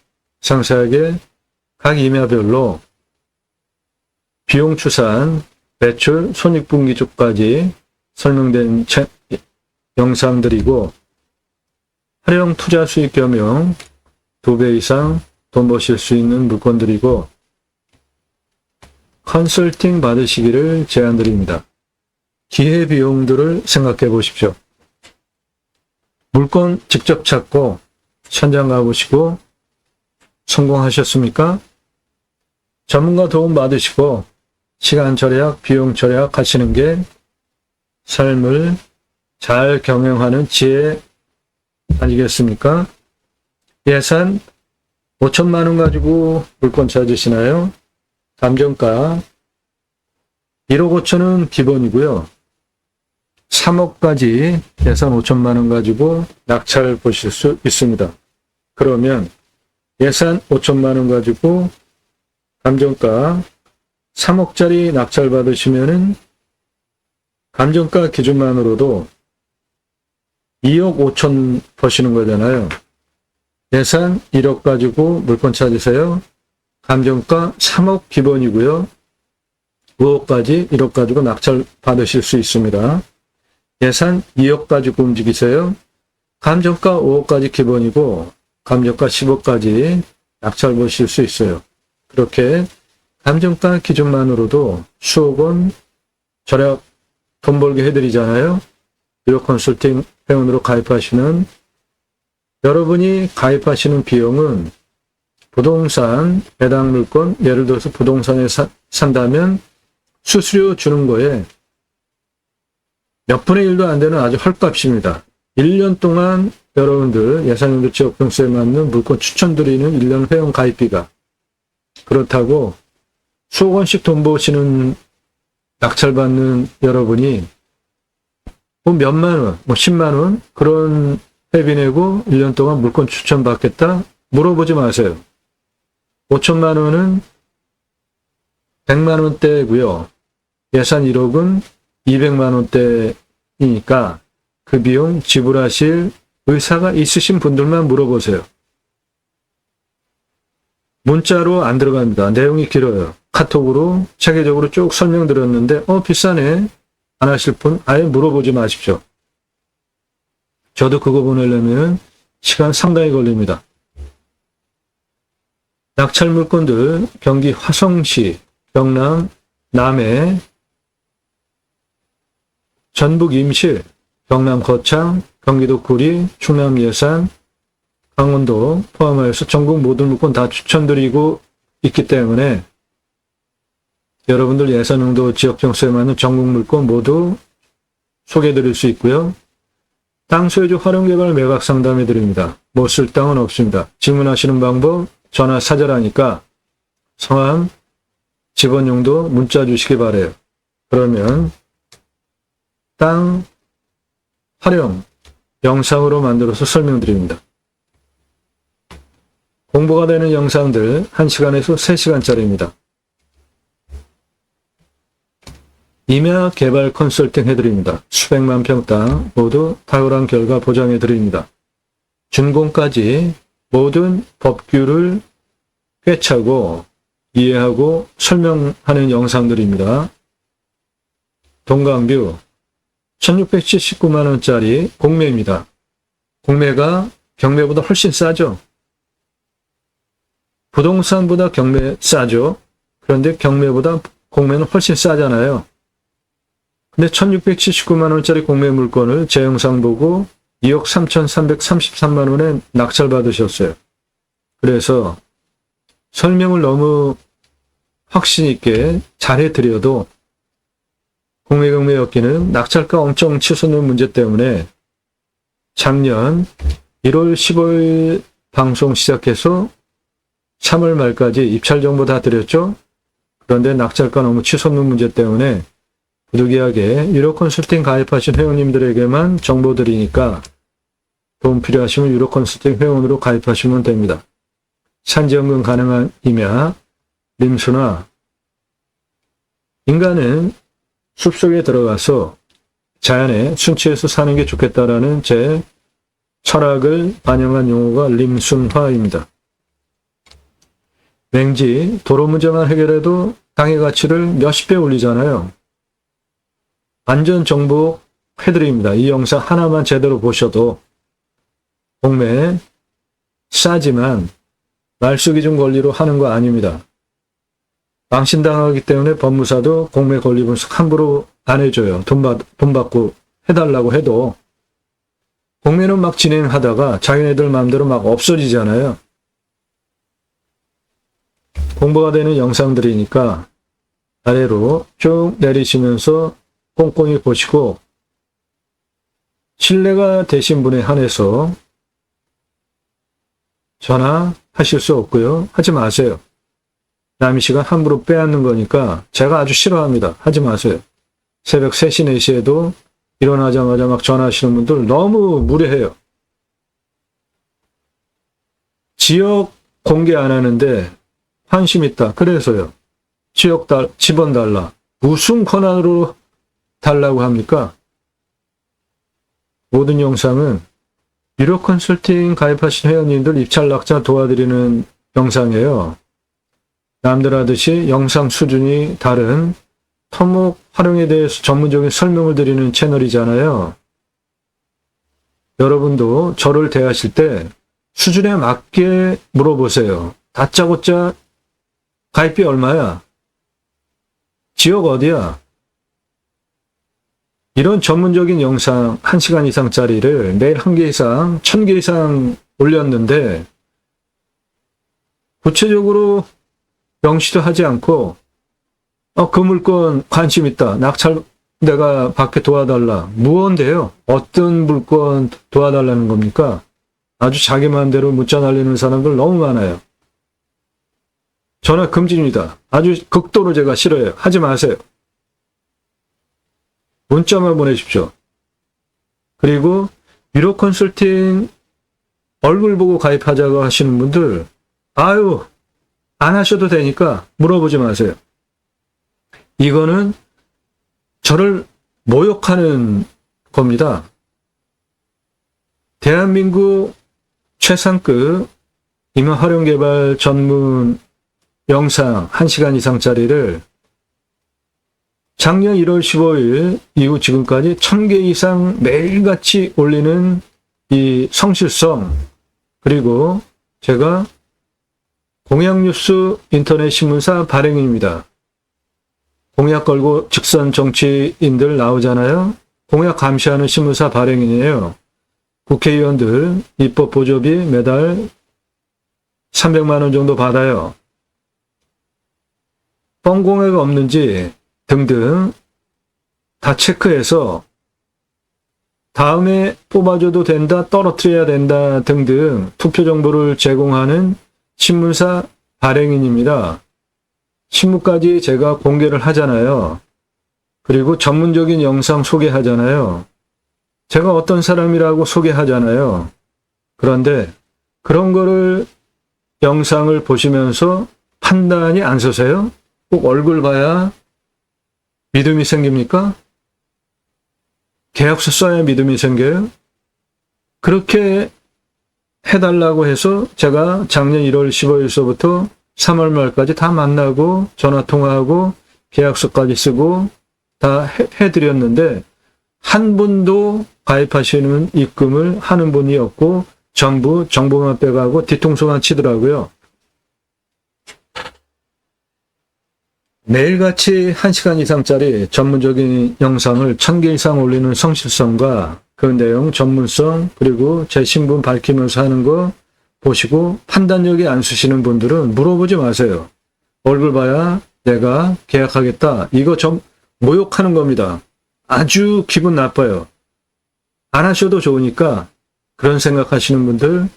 상세하게 각 임야별로 비용 추산, 매출, 손익분기조까지 설명된 영상들이고 활용 투자 수익 겸용 2배 이상 돈 버실 수 있는 물건들이고 컨설팅 받으시기를 제안드립니다. 기회비용들을 생각해 보십시오. 물건 직접 찾고 현장 가보시고 성공하셨습니까? 전문가 도움 받으시고 시간 절약, 비용 절약 하시는 게 삶을 잘 경영하는 지혜 아니겠습니까? 예산 5천만 원 가지고 물건 찾으시나요? 감정가 1억 5천은 기본이고요. 3억까지 예산 5천만 원 가지고 낙찰 보실 수 있습니다. 그러면 예산 5천만 원 가지고 감정가 3억짜리 낙찰 받으시면은 감정가 기준만으로도 2억 5천 버시는 거잖아요. 예산 1억 가지고 물건 찾으세요. 감정가 3억 기본이고요. 5억까지 1억 가지고 낙찰 받으실 수 있습니다. 예산 2억 가지고 움직이세요. 감정가 5억까지 기본이고 감정가 10억까지 낙찰 보실 수 있어요. 그렇게 감정가 기준만으로도 수억 원 절약 돈 벌게 해드리잖아요. 1호 컨설팅 회원으로 가입하시는 여러분이 가입하시는 비용은 부동산 배당 물건 예를 들어서 부동산에 산다면 수수료 주는 거에 몇 분의 1도 안 되는 아주 헐값입니다. 1년 동안 여러분들 예산용도 지역평수에 맞는 물건 추천드리는 1년 회원 가입비가 그렇다고 수억 원씩 돈 버시는 낙찰받는 여러분이 뭐 몇만 원, 뭐 10만 원 그런 회비 내고 1년 동안 물건 추천받겠다? 물어보지 마세요. 5천만 원은 100만 원대고요. 예산 1억은 200만 원대이니까 그 비용 지불하실 의사가 있으신 분들만 물어보세요. 문자로 안 들어갑니다. 내용이 길어요. 카톡으로 체계적으로 쭉 설명드렸는데 비싸네. 안 하실 분 아예 물어보지 마십시오. 저도 그거 보내려면 시간 상당히 걸립니다. 낙찰 물건들 경기 화성시, 경남 남해, 전북 임실, 경남 거창, 경기도 구리, 충남 예산, 강원도 포함하여서 전국 모든 물건 다 추천드리고 있기 때문에 여러분들 예산용도 지역평수에 맞는 전국 물건 모두 소개해드릴 수 있고요. 땅 소유주 활용개발 매각 상담해드립니다. 못 쓸 땅은 없습니다. 질문하시는 방법 전화 사절하니까 성함, 집원용도 문자 주시기 바래요. 그러면 땅 활용 영상으로 만들어서 설명드립니다. 공부가 되는 영상들 1시간에서 3시간짜리입니다. 임야 개발 컨설팅 해드립니다. 수백만 평 땅 모두 탁월한 결과 보장해드립니다. 준공까지 모든 법규를 꿰차고 이해하고 설명하는 영상들입니다. 동강뷰 1679만 원짜리 공매입니다. 공매가 경매보다 훨씬 싸죠. 부동산보다 경매 싸죠. 그런데 경매보다 공매는 훨씬 싸잖아요. 근데 1679만 원짜리 공매 물건을 제 영상 보고 2억 3,333만 원에 낙찰받으셨어요. 그래서 설명을 너무 확신 있게 잘해드려도 공매경매였기는 낙찰가 엄청 치솟는 문제 때문에 작년 1월 15일 방송 시작해서 3월 말까지 입찰 정보 다 드렸죠. 그런데 낙찰가 너무 치솟는 문제 때문에 부득이하게 유료 컨설팅 가입하신 회원님들에게만 정보 드리니까 도움 필요하시면 유료 컨설팅 회원으로 가입하시면 됩니다. 산지연금 가능한 임야, 림수나 인간은 숲속에 들어가서 자연에 순치해서 사는 게 좋겠다라는 제 철학을 반영한 용어가 림순화입니다. 맹지 도로 문제만 해결해도 땅의 가치를 몇십 배 올리잖아요. 완전 정보 해드립니다. 이 영상 하나만 제대로 보셔도 공매 싸지만 말숙이 좀 권리로 하는 거 아닙니다. 망신당하기 때문에 법무사도 공매 권리 분석 함부로 안 해줘요. 돈 받고 해달라고 해도 공매는 막 진행하다가 자기네들 마음대로 막 없어지잖아요. 공부가 되는 영상들이니까 아래로 쭉 내리시면서 꼼꼼히 보시고 신뢰가 되신 분에 한해서 전화하실 수 없고요. 하지 마세요. 남의 시간 함부로 빼앗는 거니까 제가 아주 싫어합니다. 하지 마세요. 새벽 3시, 4시에도 일어나자마자 막 전화하시는 분들 너무 무례해요. 지역 공개 안 하는데 관심 있다. 그래서요. 집원 달라. 무슨 권한으로 달라고 합니까? 모든 영상은 유료 컨설팅 가입하신 회원님들 입찰 낙찰 도와드리는 영상이에요. 남들 하듯이 영상 수준이 다른 토목 활용에 대해서 전문적인 설명을 드리는 채널이잖아요. 여러분도 저를 대하실 때 수준에 맞게 물어보세요. 다짜고짜 가입비 얼마야? 지역 어디야? 이런 전문적인 영상 1시간 이상짜리를 매일 1개 이상, 1000개 이상 올렸는데 구체적으로 명시도 하지 않고 그 물건 관심 있다. 낙찰 내가 받게 도와달라. 무언데요? 어떤 물건 도와달라는 겁니까? 아주 자기 마음대로 문자 날리는 사람들 너무 많아요. 전화 금지입니다. 아주 극도로 제가 싫어해요. 하지 마세요. 문자만 보내십시오. 그리고 유료 컨설팅 얼굴 보고 가입하자고 하시는 분들 아유 안 하셔도 되니까 물어보지 마세요. 이거는 저를 모욕하는 겁니다. 대한민국 최상급 임화활용개발 전문 영상 1시간 이상짜리를 작년 1월 15일 이후 지금까지 1000개 이상 매일같이 올리는 이 성실성, 그리고 제가 공약뉴스 인터넷 신문사 발행인입니다. 공약 걸고 직선 정치인들 나오잖아요. 공약 감시하는 신문사 발행인이에요. 국회의원들 입법 보조비 매달 300만 원 정도 받아요. 뻥공약 없는지 등등 다 체크해서 다음에 뽑아줘도 된다, 떨어뜨려야 된다 등등 투표 정보를 제공하는 신문사 발행인입니다. 신문까지 제가 공개를 하잖아요. 그리고 전문적인 영상 소개하잖아요. 제가 어떤 사람이라고 소개하잖아요. 그런데 그런 거를 영상을 보시면서 판단이 안 서세요? 꼭 얼굴 봐야 믿음이 생깁니까? 계약서 써야 믿음이 생겨요? 그렇게 해달라고 해서 제가 작년 1월 15일서부터 3월 말까지 다 만나고 전화 통화하고 계약서까지 쓰고 다 해드렸는데 한 분도 가입하시는 입금을 하는 분이 없고 전부 정보만 빼가고 뒤통수만 치더라고요. 매일같이 1시간 이상짜리 전문적인 영상을 1000개 이상 올리는 성실성과 그 내용, 전문성, 그리고 제 신분 밝히면서 하는 거 보시고 판단력이 안 쓰시는 분들은 물어보지 마세요. 얼굴 봐야 내가 계약하겠다. 이거 좀 모욕하는 겁니다. 아주 기분 나빠요. 안 하셔도 좋으니까 그런 생각하시는 분들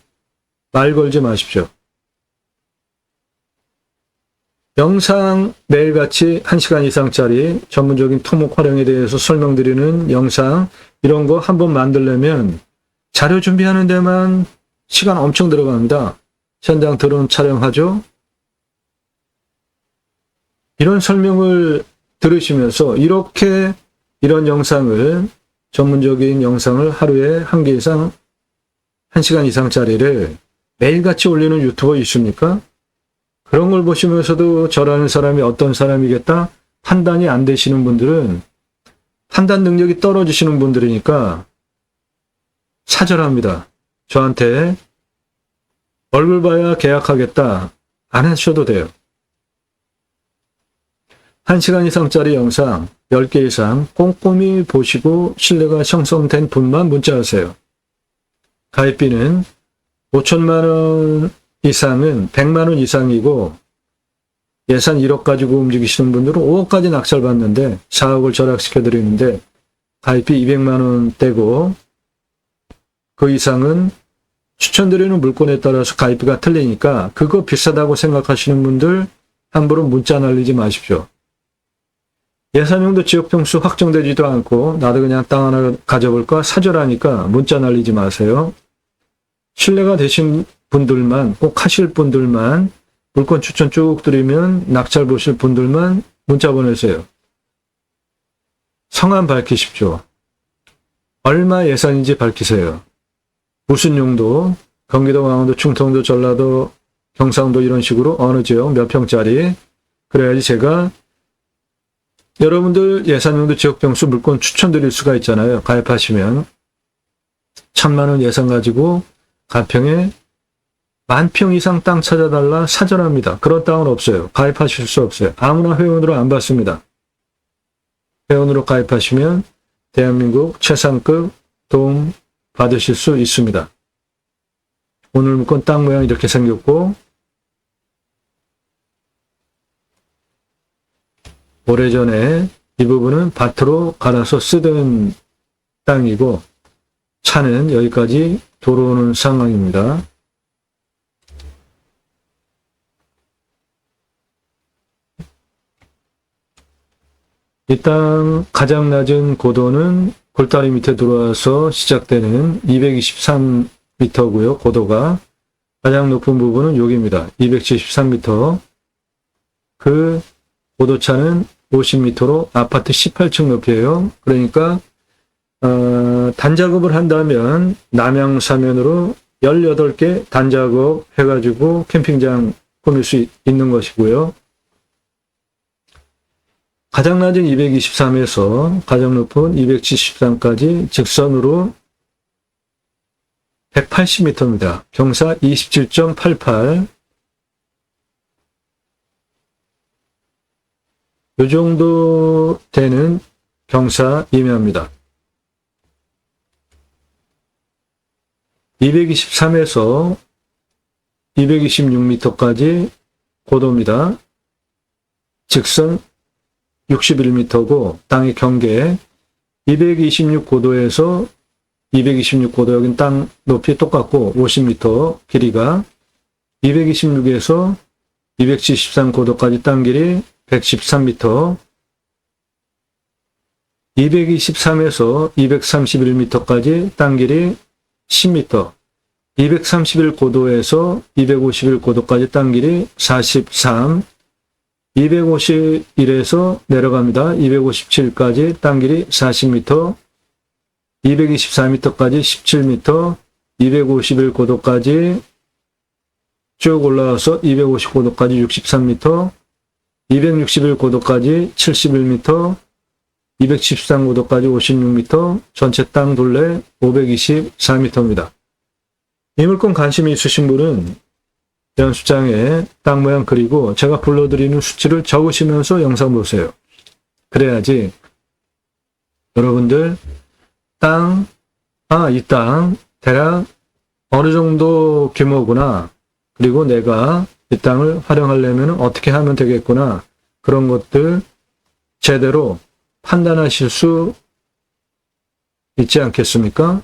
말 걸지 마십시오. 영상 매일같이 1시간 이상짜리 전문적인 토목 활용에 대해서 설명드리는 영상 이런 거 한번 만들려면 자료 준비하는 데만 시간 엄청 들어갑니다. 현장 드론 촬영하죠. 이런 설명을 들으시면서 이렇게 이런 영상을 전문적인 영상을 하루에 1개 이상 1시간 이상짜리를 매일같이 올리는 유튜버 있습니까? 그런 걸 보시면서도 저라는 사람이 어떤 사람이겠다 판단이 안 되시는 분들은 판단 능력이 떨어지시는 분들이니까 사절합니다. 저한테 얼굴 봐야 계약하겠다 안 하셔도 돼요. 1시간 이상짜리 영상 10개 이상 꼼꼼히 보시고 신뢰가 형성된 분만 문자하세요. 가입비는 5천만 원 이상은 100만 원 이상이고 예산 1억 가지고 움직이시는 분들은 5억까지 낙찰받는데 4억을 절약시켜 드리는데 가입비 200만 원대고 그 이상은 추천드리는 물건에 따라서 가입비가 틀리니까 그거 비싸다고 생각하시는 분들 함부로 문자 날리지 마십시오. 예산용도 지역평수 확정되지도 않고 나도 그냥 땅 하나 가져볼까 사절하니까 문자 날리지 마세요. 신뢰가 되신 분들만 꼭 하실 분들만 물건 추천 쭉 드리면 낙찰 보실 분들만 문자 보내세요. 성함 밝히십시오. 얼마 예산인지 밝히세요. 무슨 용도, 경기도, 강원도, 충청도, 전라도, 경상도 이런 식으로 어느 지역 몇 평짜리 그래야지 제가 여러분들 예산용도 지역평수 물건 추천드릴 수가 있잖아요. 가입하시면 1000만 원 예산 가지고 가평에 10,000평 이상 땅 찾아달라 사절합니다. 그런 땅은 없어요. 가입하실 수 없어요. 아무나 회원으로 안 받습니다. 회원으로 가입하시면 대한민국 최상급 도움 받으실 수 있습니다. 오늘 물건 땅 모양 이렇게 생겼고 오래전에 이 부분은 밭으로 갈아서 쓰던 땅이고 차는 여기까지 들어오는 상황입니다. 이 땅 가장 낮은 고도는 골다리 밑에 들어와서 시작되는 223m고요. 고도가 가장 높은 부분은 여기입니다. 273m. 그 고도차는 50m로 아파트 18층 높이에요. 그러니까 단작업을 한다면 남양사면으로 18개 단작업 해가지고 캠핑장 꾸밀 수 있는 것이고요. 가장 낮은 223에서 가장 높은 273까지 직선으로 180m입니다. 경사 27.88. 이 정도 되는 경사 이면입니다. 223에서 226m까지 고도입니다. 직선 61m고 땅의 경계 226고도에서 226고도 여긴 땅 높이 똑같고 50m 길이가 226에서 273고도까지 땅 길이 113m 223에서 231m까지 땅 길이 10m 231고도에서 251고도까지 땅 길이 43 251에서 내려갑니다. 257까지 땅 길이 40m 224m까지 17m 251고도까지 쭉 올라와서 259도까지 63m, 261고도까지 71m, 213고도까지 56m, 전체 땅 둘레 524m입니다. 이 물건 관심이 있으신 분은 연습장에 땅 모양 그리고 제가 불러드리는 수치를 적으시면서 영상 보세요. 그래야지 여러분들 이 땅 대략 어느 정도 규모구나, 그리고 내가 이 땅을 활용하려면 어떻게 하면 되겠구나, 그런 것들 제대로 판단하실 수 있지 않겠습니까?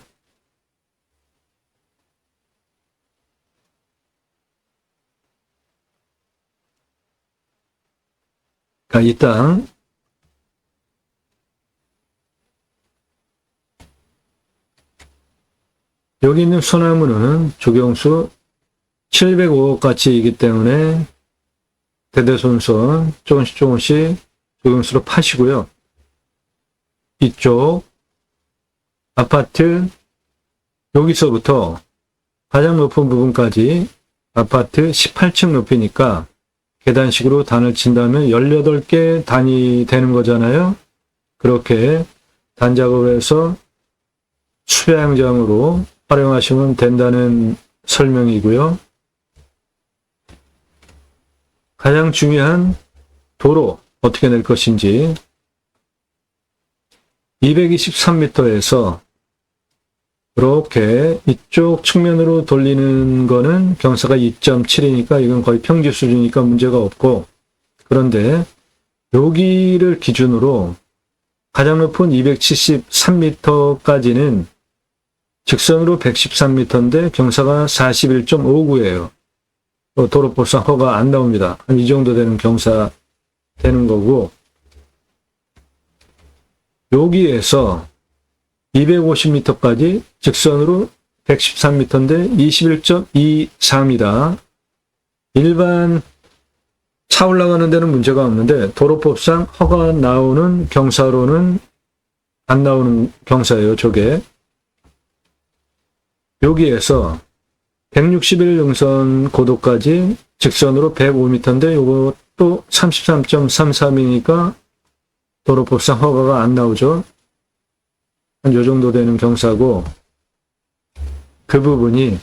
이 땅 여기 있는 소나무는 조경수 705억 가치이기 때문에 대대손손 조금씩 조경수로 파시고요. 이쪽 아파트 여기서부터 가장 높은 부분까지 아파트 18층 높이니까 계단식으로 단을 친다면 18개 단이 되는 거잖아요. 그렇게 단 작업해서 수영장으로 활용하시면 된다는 설명이고요. 가장 중요한 도로 어떻게 낼 것인지 223m에서 이렇게 이쪽 측면으로 돌리는 거는 경사가 2.7이니까 이건 거의 평지 수준이니까 문제가 없고, 그런데 여기를 기준으로 가장 높은 273m까지는 직선으로 113m인데 경사가 41.59예요. 도로법상 허가 안 나옵니다. 한 이 정도 되는 경사 되는 거고, 여기에서 250m까지 직선으로 113m인데 21.24입니다. 일반 차 올라가는 데는 문제가 없는데 도로법상 허가 나오는 경사로는 안 나오는 경사예요. 저게. 여기에서 161용선 고도까지 직선으로 105m인데 이것도 33.33이니까 도로법상 허가가 안 나오죠. 한 요 정도 되는 경사고, 그 부분이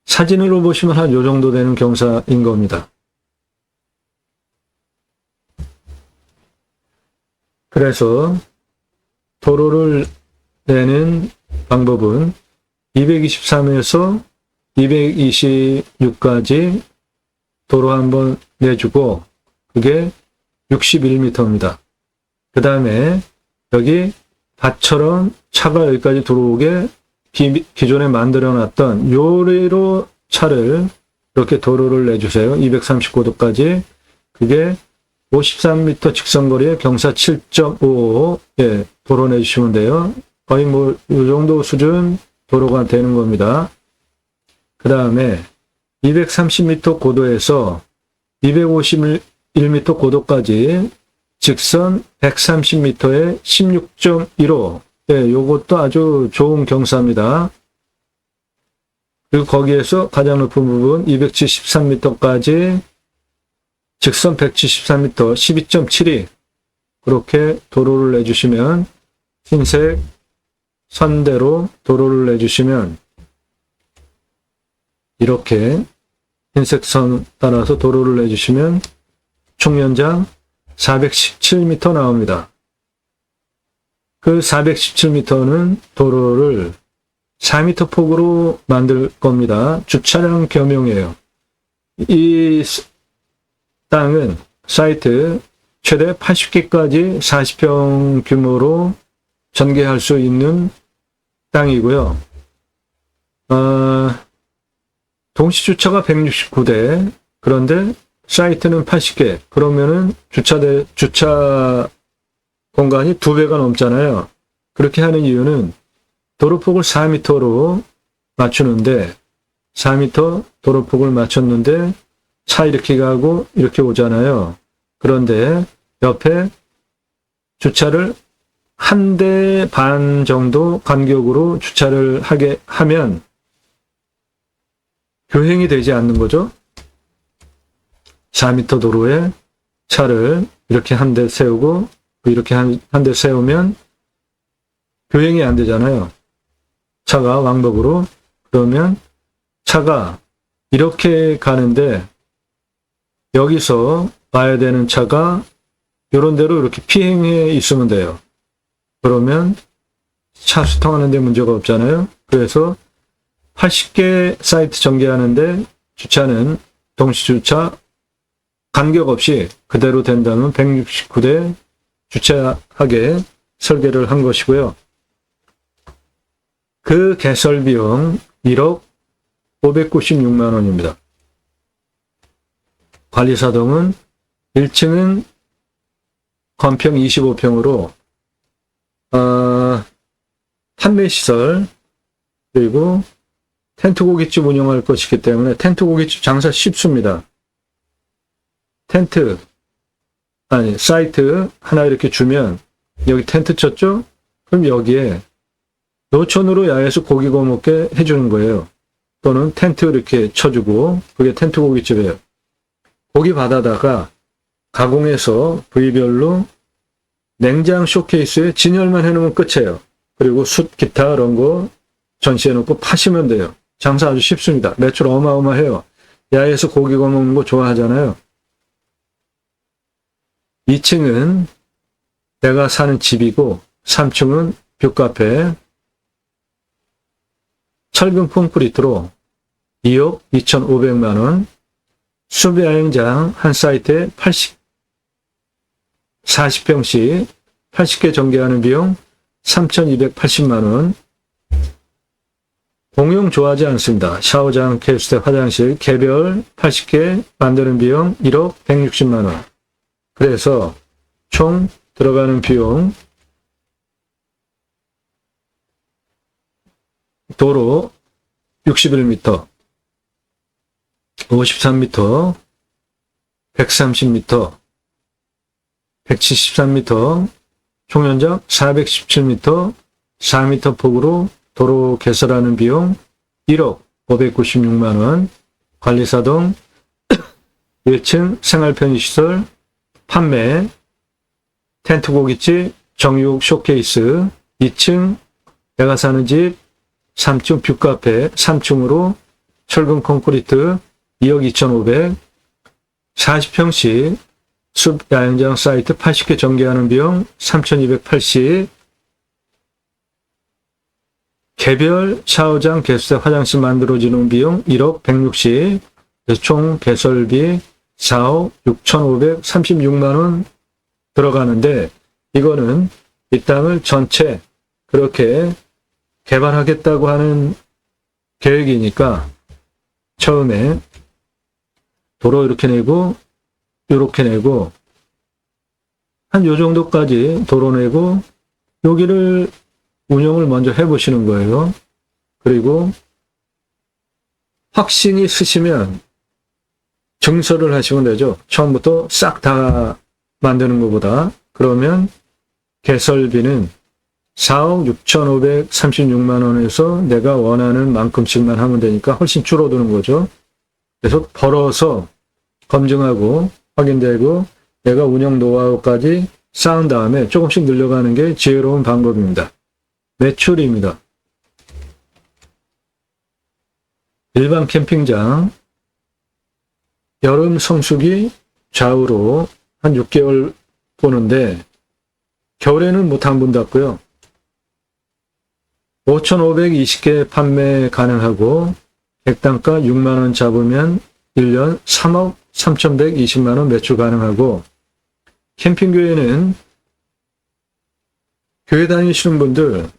사진으로 보시면 한 요 정도 되는 경사인 겁니다. 그래서 도로를 내는 방법은 223에서 226까지 도로 한번 내주고 그게 61m입니다. 그 다음에 여기 밭처럼 차가 여기까지 들어오게 기존에 만들어놨던 요리로 차를 이렇게 도로를 내주세요. 239도까지. 그게 53m 직선거리에 경사 7.55, 예, 도로 내주시면 돼요. 거의 뭐 이 정도 수준 도로가 되는 겁니다. 그 다음에 230m 고도에서 251m 고도까지 직선 130m에 16.15. 예, 요것도 아주 좋은 경사입니다. 그리고 거기에서 가장 높은 부분 273m까지 직선 173m 12.72. 그렇게 도로를 내주시면, 흰색 선대로 도로를 내주시면 이렇게 흰색 선 따라서 도로를 내주시면 총연장 417m 나옵니다. 그 417m는 도로를 4m 폭으로 만들 겁니다. 주차장 겸용이에요. 이 땅은 사이트 최대 80개까지 40평 규모로 전개할 수 있는 땅이고요. 동시 주차가 169대, 그런데 사이트는 80개. 그러면은 주차 공간이 2배가 넘잖아요. 그렇게 하는 이유는 도로폭을 4m로 맞추는데, 4m 도로폭을 맞췄는데 차 이렇게 가고 이렇게 오잖아요. 그런데 옆에 주차를 1대 반 정도 간격으로 주차를 하게 하면 교행이 되지 않는 거죠. 4m 도로에 차를 이렇게 한 대 세우고 이렇게 한 대 세우면 교행이 안 되잖아요. 차가 왕복으로. 그러면 차가 이렇게 가는데 여기서 와야 되는 차가 이런 대로 이렇게 피행해 있으면 돼요. 그러면 차 수통하는 데 문제가 없잖아요. 그래서 80개 사이트 전개하는데 주차는 동시주차 간격없이 그대로 된다면 169대 주차하게 설계를 한 것이고요. 그 개설 비용 1억 596만 원입니다. 관리사동은 1층은 건평 25평으로 판매시설 그리고 텐트 고깃집 운영할 것이기 때문에 텐트 고깃집 장사 쉽습니다. 사이트 하나 이렇게 주면 여기 텐트 쳤죠? 그럼 여기에 노천으로 야외에서 고기 구워 먹게 해주는 거예요. 또는 텐트 이렇게 쳐주고 그게 텐트 고깃집이에요. 고기 받아다가 가공해서 부위별로 냉장 쇼케이스에 진열만 해놓으면 끝이에요. 그리고 숯, 기타 이런 거 전시해놓고 파시면 돼요. 장사 아주 쉽습니다. 매출 어마어마해요. 야외에서 고기 구워 먹는 거 좋아하잖아요. 2층은 내가 사는 집이고 3층은 뷰카페 철근 콘크리트로 2억 2,500만 원 숲야영장 한 사이트에 40평씩 80개 전개하는 비용 3,280만 원 공용 좋아하지 않습니다. 샤워장, 개수대, 화장실 개별 80개 만드는 비용 1억 160만 원 그래서 총 들어가는 비용 도로 61m, 53m, 130m, 173m, 총연장 417m, 4m 폭으로 도로 개설하는 비용 1억 596만 원, 관리사동 1층 생활편의시설, 판매, 텐트 고깃집, 정육 쇼케이스, 2층 내가 사는 집, 3층 뷰카페, 3층으로 철근 콘크리트 2억 2,500, 40평씩 숲 야영장 사이트 80개 전개하는 비용 3,280, 개별 샤워장, 개수대, 화장실 만들어지는 비용 1억 160, 총 개설비 4억 6,536만 원 들어가는데 이거는 이 땅을 전체 그렇게 개발하겠다고 하는 계획이니까 처음에 도로 이렇게 내고 이렇게 내고 한 요 정도까지 도로 내고 여기를 운영을 먼저 해보시는 거예요. 그리고 확신이 쓰시면 증설을 하시면 되죠. 처음부터 싹 다 만드는 것보다. 그러면 개설비는 4억 6,536만 원에서 내가 원하는 만큼씩만 하면 되니까 훨씬 줄어드는 거죠. 그래서 벌어서 검증하고 확인되고 내가 운영 노하우까지 쌓은 다음에 조금씩 늘려가는 게 지혜로운 방법입니다. 매출입니다. 일반 캠핑장 여름 성수기 좌우로 한 6개월 보는데 겨울에는 못 한 분 닫고요. 5,520개 판매 가능하고 객단가 6만 원 잡으면 1년 3억 3,120만 원 매출 가능하고 캠핑교회는 교회 다니시는 분들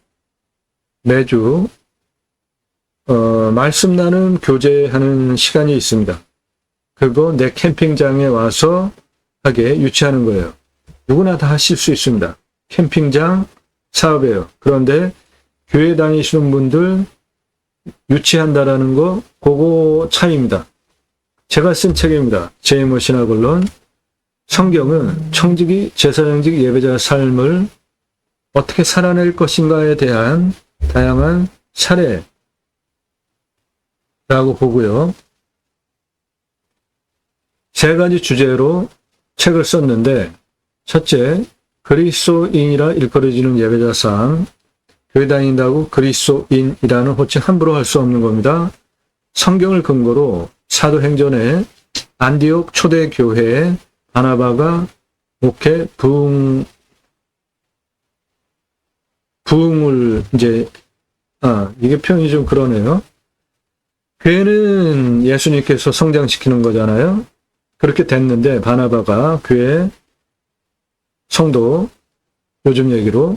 매주 말씀 나눔 교제하는 시간이 있습니다. 그거 내 캠핑장에 와서 하게 유치하는 거예요. 누구나 다 하실 수 있습니다. 캠핑장 사업이에요. 그런데 교회 다니시는 분들 유치한다라는 거 그거 차이입니다. 제가 쓴 책입니다. 제이머 신학언론. 성경은 청지기, 제사장직 예배자의 삶을 어떻게 살아낼 것인가에 대한 다양한 사례라고 보고요. 세 가지 주제로 책을 썼는데, 첫째, 그리스도인이라 일컬어지는 예배자상, 교회 다닌다고 그리스도인이라는 호칭 함부로 할 수 없는 겁니다. 성경을 근거로 사도행전에 안디옥 초대교회에 바나바가 목회 부흥을 이게 표현이 좀 그러네요. 교회는 예수님께서 성장시키는 거잖아요. 그렇게 됐는데 바나바가 교회 성도, 요즘 얘기로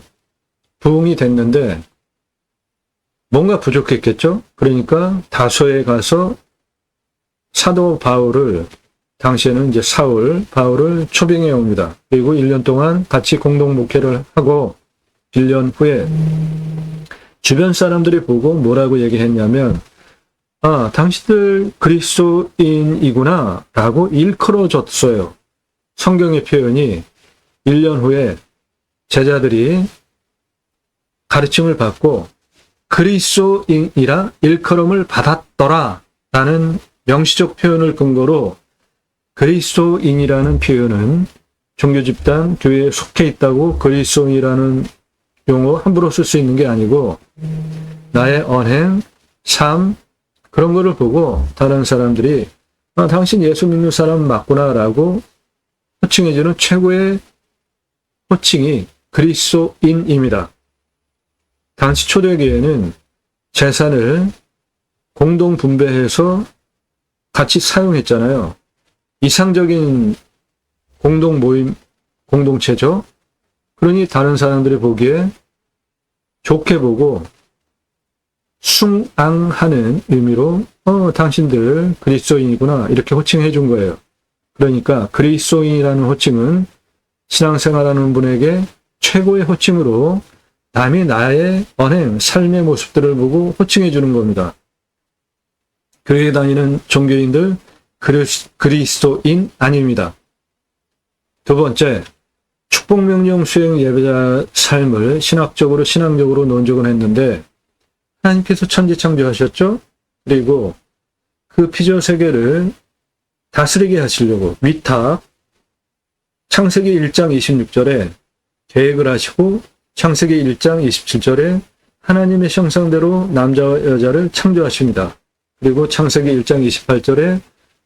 부흥이 됐는데 뭔가 부족했겠죠? 그러니까 다소에 가서 사도 바울을, 당시에는 이제 사울, 바울을 초빙해 옵니다. 그리고 1년 동안 같이 공동 목회를 하고 1년 후에 주변 사람들이 보고 뭐라고 얘기했냐면, 아, 당신들 그리스도인이구나 라고 일컬어줬어요. 성경의 표현이 1년 후에 제자들이 가르침을 받고 그리스도인이라 일컬음을 받았더라 라는 명시적 표현을 근거로 그리스도인이라는 표현은 종교집단, 교회에 속해 있다고 그리스도인이라는 용어 함부로 쓸 수 있는 게 아니고 나의 언행, 삶, 그런 거를 보고 다른 사람들이 아, 당신 예수 믿는 사람 맞구나 라고 호칭해주는 최고의 호칭이 그리스도인입니다. 당시 초대교회는 재산을 공동 분배해서 같이 사용했잖아요. 이상적인 공동 모임, 공동체죠. 그러니 다른 사람들이 보기에 좋게 보고 숭앙하는 의미로 당신들 그리스도인이구나 이렇게 호칭해 준 거예요. 그러니까 그리스도인이라는 호칭은 신앙생활하는 분에게 최고의 호칭으로 남이 나의 언행, 삶의 모습들을 보고 호칭해 주는 겁니다. 교회에 다니는 종교인들 그리스도인 아닙니다. 두 번째, 축복명령 수행 예배자 삶을 신앙적으로 논적은 했는데 하나님께서 천지 창조하셨죠? 그리고 그 피조 세계를 다스리게 하시려고 위탁 창세기 1장 26절에 계획을 하시고 창세기 1장 27절에 하나님의 형상대로 남자와 여자를 창조하십니다. 그리고 창세기 1장 28절에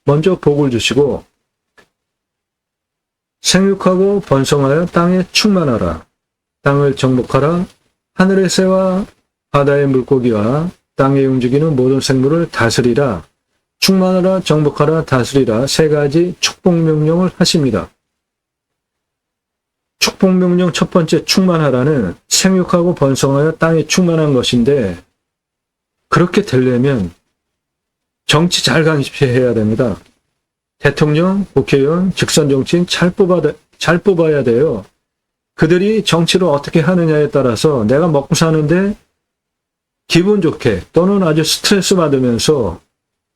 먼저 복을 주시고 생육하고 번성하여 땅에 충만하라. 땅을 정복하라. 하늘의 새와 바다의 물고기와 땅에 움직이는 모든 생물을 다스리라. 충만하라, 정복하라, 다스리라. 세 가지 축복명령을 하십니다. 축복명령 첫 번째 충만하라는 생육하고 번성하여 땅이 충만한 것인데 그렇게 되려면 정치 잘 간섭해야 됩니다. 대통령, 국회의원, 직선 정치인 잘 뽑아야 돼요. 그들이 정치를 어떻게 하느냐에 따라서 내가 먹고 사는데 기분 좋게 또는 아주 스트레스 받으면서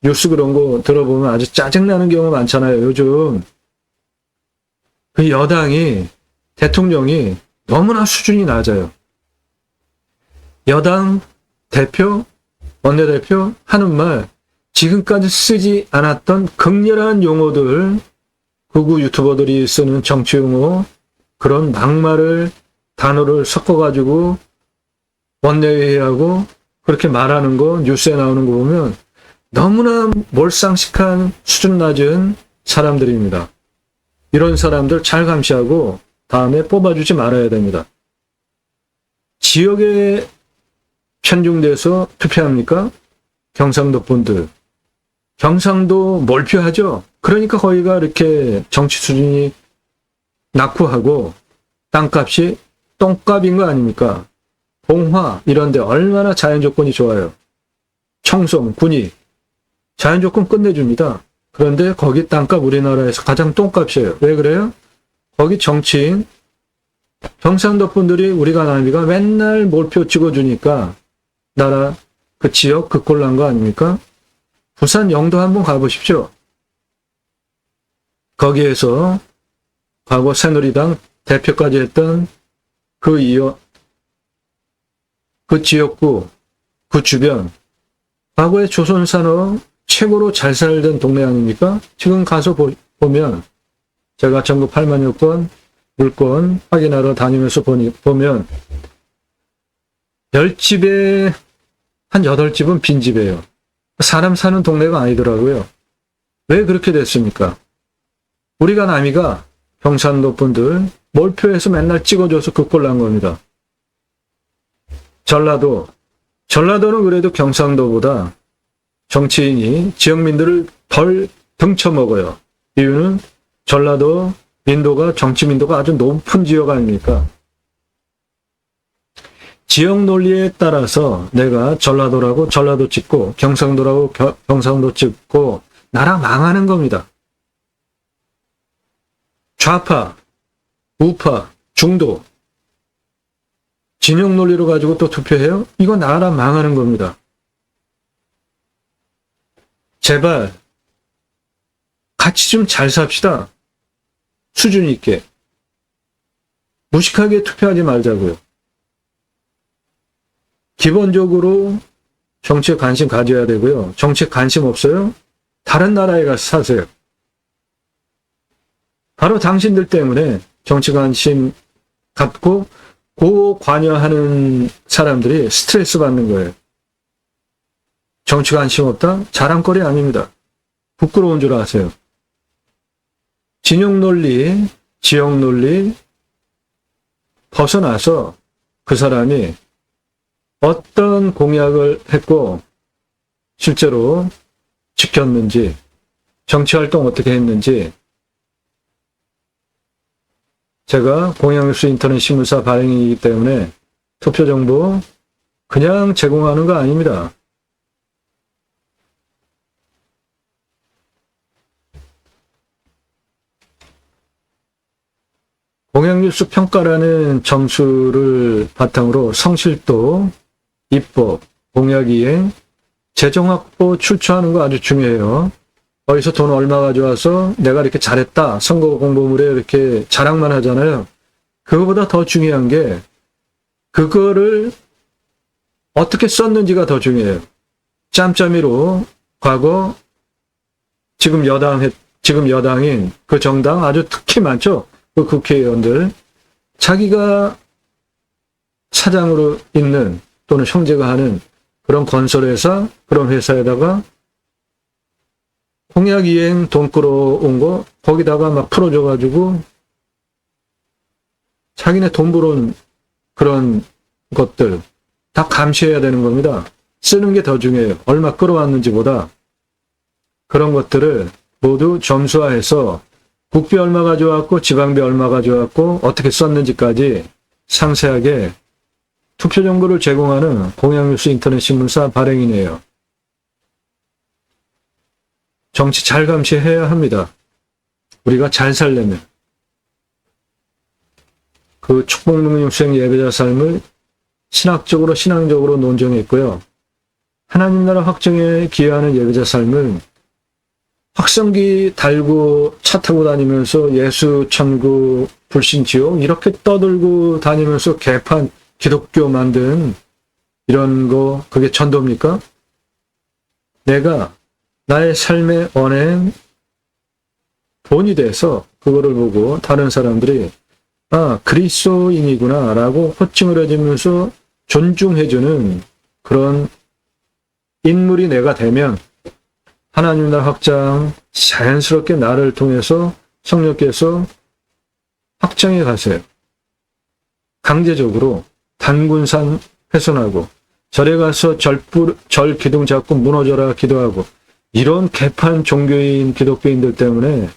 뉴스 그런 거 들어보면 아주 짜증나는 경우가 많잖아요. 요즘 그 여당이 대통령이 너무나 수준이 낮아요. 여당 대표, 원내대표 하는 말 지금까지 쓰지 않았던 극렬한 용어들, 극우 유튜버들이 쓰는 정치 용어, 그런 막말을, 단어를 섞어가지고 원내회의하고 그렇게 말하는 거, 뉴스에 나오는 거 보면 너무나 몰상식한 수준 낮은 사람들입니다. 이런 사람들 잘 감시하고 다음에 뽑아주지 말아야 됩니다. 지역에 편중돼서 투표합니까? 경상도 분들. 경상도 몰표하죠. 그러니까 거기가 이렇게 정치 수준이 낙후하고 땅값이 똥값인 거 아닙니까? 봉화 이런 데 얼마나 자연 조건이 좋아요. 청송, 군위 자연 조건 끝내줍니다. 그런데 거기 땅값 우리나라에서 가장 똥값이에요. 왜 그래요? 거기 정치인 경상도 분들이 우리가 나비가 맨날 몰표 찍어주니까 나라 그 지역 그 꼴난 거 아닙니까? 부산 영도 한번 가보십시오. 거기에서 과거 새누리당 대표까지 했던 그 지역구, 그 주변, 과거의 조선산업 최고로 잘 살던 동네 아닙니까? 지금 가서 보면 제가 전국 8만여 건 물건 확인하러 다니면서 보면 10집에 한 8집은 빈집이에요. 사람 사는 동네가 아니더라고요. 왜 그렇게 됐습니까? 우리가 남이가 경상도 분들 몰표에서 맨날 찍어줘서 그 꼴 난 겁니다. 전라도는 그래도 경상도보다 정치인이 지역민들을 덜 등쳐먹어요. 이유는 전라도 민도가 정치 민도가 아주 높은 지역 아닙니까? 지역 논리에 따라서 내가 전라도라고 전라도 찍고 경상도라고 경상도 찍고 나라 망하는 겁니다. 좌파, 우파, 중도 진영 논리로 가지고 또 투표해요? 이거 나라 망하는 겁니다. 제발 같이 좀 잘 삽시다. 수준 있게. 무식하게 투표하지 말자고요. 기본적으로 정치에 관심 가져야 되고요. 정치에 관심 없어요? 다른 나라에 가서 사세요. 바로 당신들 때문에 정치 관심 갖고 관여하는 사람들이 스트레스 받는 거예요. 정치 관심 없다? 자랑거리 아닙니다. 부끄러운 줄 아세요. 진영 논리, 지역 논리 벗어나서 그 사람이 어떤 공약을 했고 실제로 지켰는지, 정치활동 어떻게 했는지 제가 공양뉴스 인터넷 신문사 발행이기 때문에 투표 정보 그냥 제공하는 거 아닙니다. 공양뉴스 평가라는 점수를 바탕으로 성실도, 입법, 공약이행, 재정확보 출처하는 거 아주 중요해요. 어디서 돈 얼마 가져와서 내가 이렇게 잘했다, 선거 공보물에 이렇게 자랑만 하잖아요. 그거보다 더 중요한 게 그거를 어떻게 썼는지가 더 중요해요. 짬짬이로 과거 지금 여당인 그 정당 아주 특히 많죠. 그 국회의원들 자기가 사장으로 있는 또는 형제가 하는 그런 건설회사, 그런 회사에다가 공약 이행 돈 끌어온 거 거기다가 막 풀어줘가지고 자기네 돈 벌은 그런 것들 다 감시해야 되는 겁니다. 쓰는 게 더 중요해요. 얼마 끌어왔는지보다 그런 것들을 모두 점수화해서 국비 얼마 가져왔고 지방비 얼마 가져왔고 어떻게 썼는지까지 상세하게 투표 정보를 제공하는 공양뉴스 인터넷 신문사 발행인이에요. 정치 잘 감시해야 합니다. 우리가 잘 살려면. 그 축복능력 수행 예배자 삶을 신앙적으로 논정했고요. 하나님 나라 확정에 기여하는 예배자 삶을 확성기 달고 차 타고 다니면서 예수, 천국, 불신, 지옥 이렇게 떠들고 다니면서 개판 기독교 만든 이런 거 그게 전도입니까? 내가 나의 삶의 언행 본이 돼서 그거를 보고 다른 사람들이 아 그리스도인이구나 라고 호칭을 해주면서 존중해주는 그런 인물이 내가 되면 하나님 나라 확장 자연스럽게 나를 통해서 성령께서 확장해 가세요. 강제적으로 단군산 훼손하고 절에 가서 절 기둥 잡고 무너져라 기도하고 이런 개판 종교인 기독교인들 때문에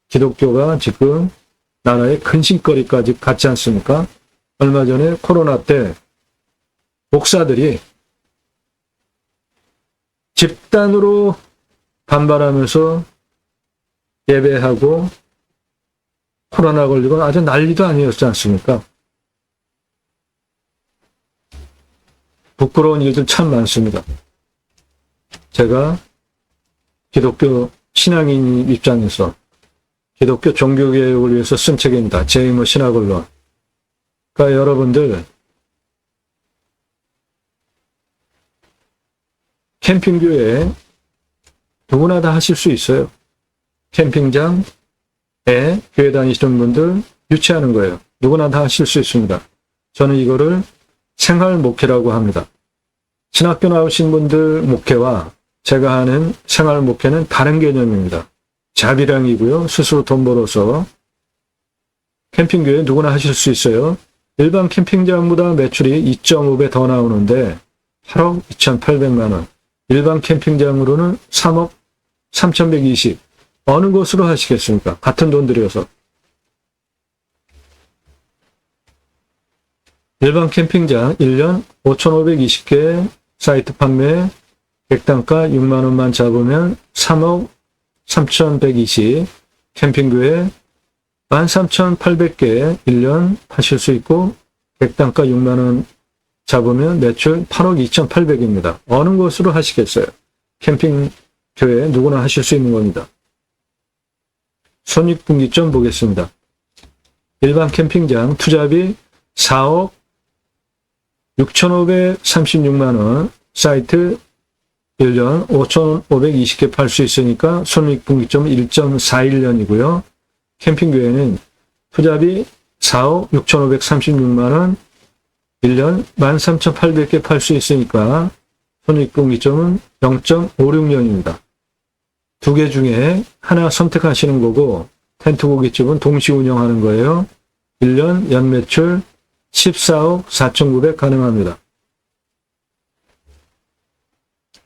기독교가 지금 나라의 근심거리까지 갔지 않습니까? 얼마 전에 코로나 때 목사들이 집단으로 반발하면서 예배하고 코로나 걸리고 아주 난리도 아니었지 않습니까? 부끄러운 일들 참 많습니다. 제가 기독교 신앙인 입장에서 기독교 종교개혁을 위해서 쓴 책입니다. 제2모 신학언론. 그러니까 여러분들 캠핑교회 누구나 다 하실 수 있어요. 캠핑장 교회 다니시는 분들 유치하는 거예요. 누구나 다 하실 수 있습니다. 저는 이거를 생활 목회라고 합니다. 신학교 나오신 분들 목회와 제가 하는 생활 목회는 다른 개념입니다. 자비량이고요. 스스로 돈 벌어서 캠핑교회 누구나 하실 수 있어요. 일반 캠핑장보다 매출이 2.5배 더 나오는데 8억 2,800만 원. 일반 캠핑장으로는 3억 3,120. 어느 곳으로 하시겠습니까? 같은 돈 들여서. 일반 캠핑장 1년 5,520개 사이트 판매 객단가 6만 원만 잡으면 3억 3,120. 캠핑교회 13,800개 1년 하실 수 있고 객단가 6만 원 잡으면 매출 8억 2,800입니다. 어느 곳으로 하시겠어요? 캠핑교회 누구나 하실 수 있는 겁니다. 손익분기점 보겠습니다. 일반 캠핑장 투자비 4억 6,536만 원, 사이트 1년 5,520개 팔 수 있으니까 손익분기점 1.41년이고요. 캠핑교회는 투자비 4억 6,536만 원, 1년 13,800개 팔 수 있으니까 손익분기점은 0.56년입니다. 두 개 중에 하나 선택하시는 거고 텐트 고깃집은 동시 운영하는 거예요. 1년 연매출 14억 4,900 가능합니다.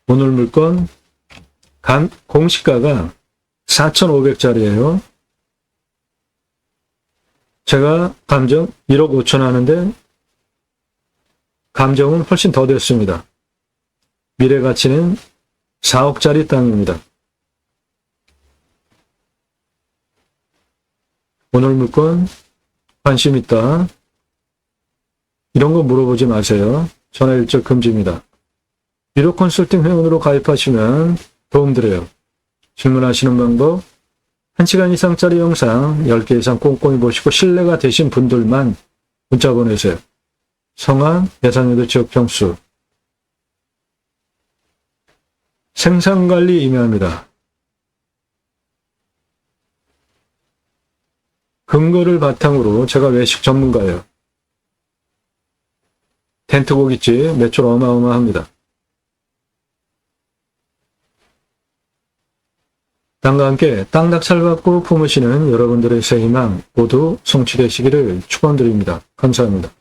오늘 물건 공시가가 4,500짜리예요. 제가 감정 1억 5천 하는데 감정은 훨씬 더 됐습니다. 미래 가치는 4억짜리 땅입니다. 오늘 물건 관심 있다. 이런 거 물어보지 마세요. 전화 일절 금지입니다. 유료 컨설팅 회원으로 가입하시면 도움드려요. 질문하시는 방법 1시간 이상짜리 영상 10개 이상 꼼꼼히 보시고 신뢰가 되신 분들만 문자 보내세요. 성함, 예산여도 지역 평수. 생산관리 임의합니다. 근거를 바탕으로 제가 외식 전문가예요. 텐트 고깃집 매출 어마어마합니다. 땅과 함께 땅닭살 받고 품으시는 여러분들의 새 희망 모두 성취되시기를 축원드립니다. 감사합니다.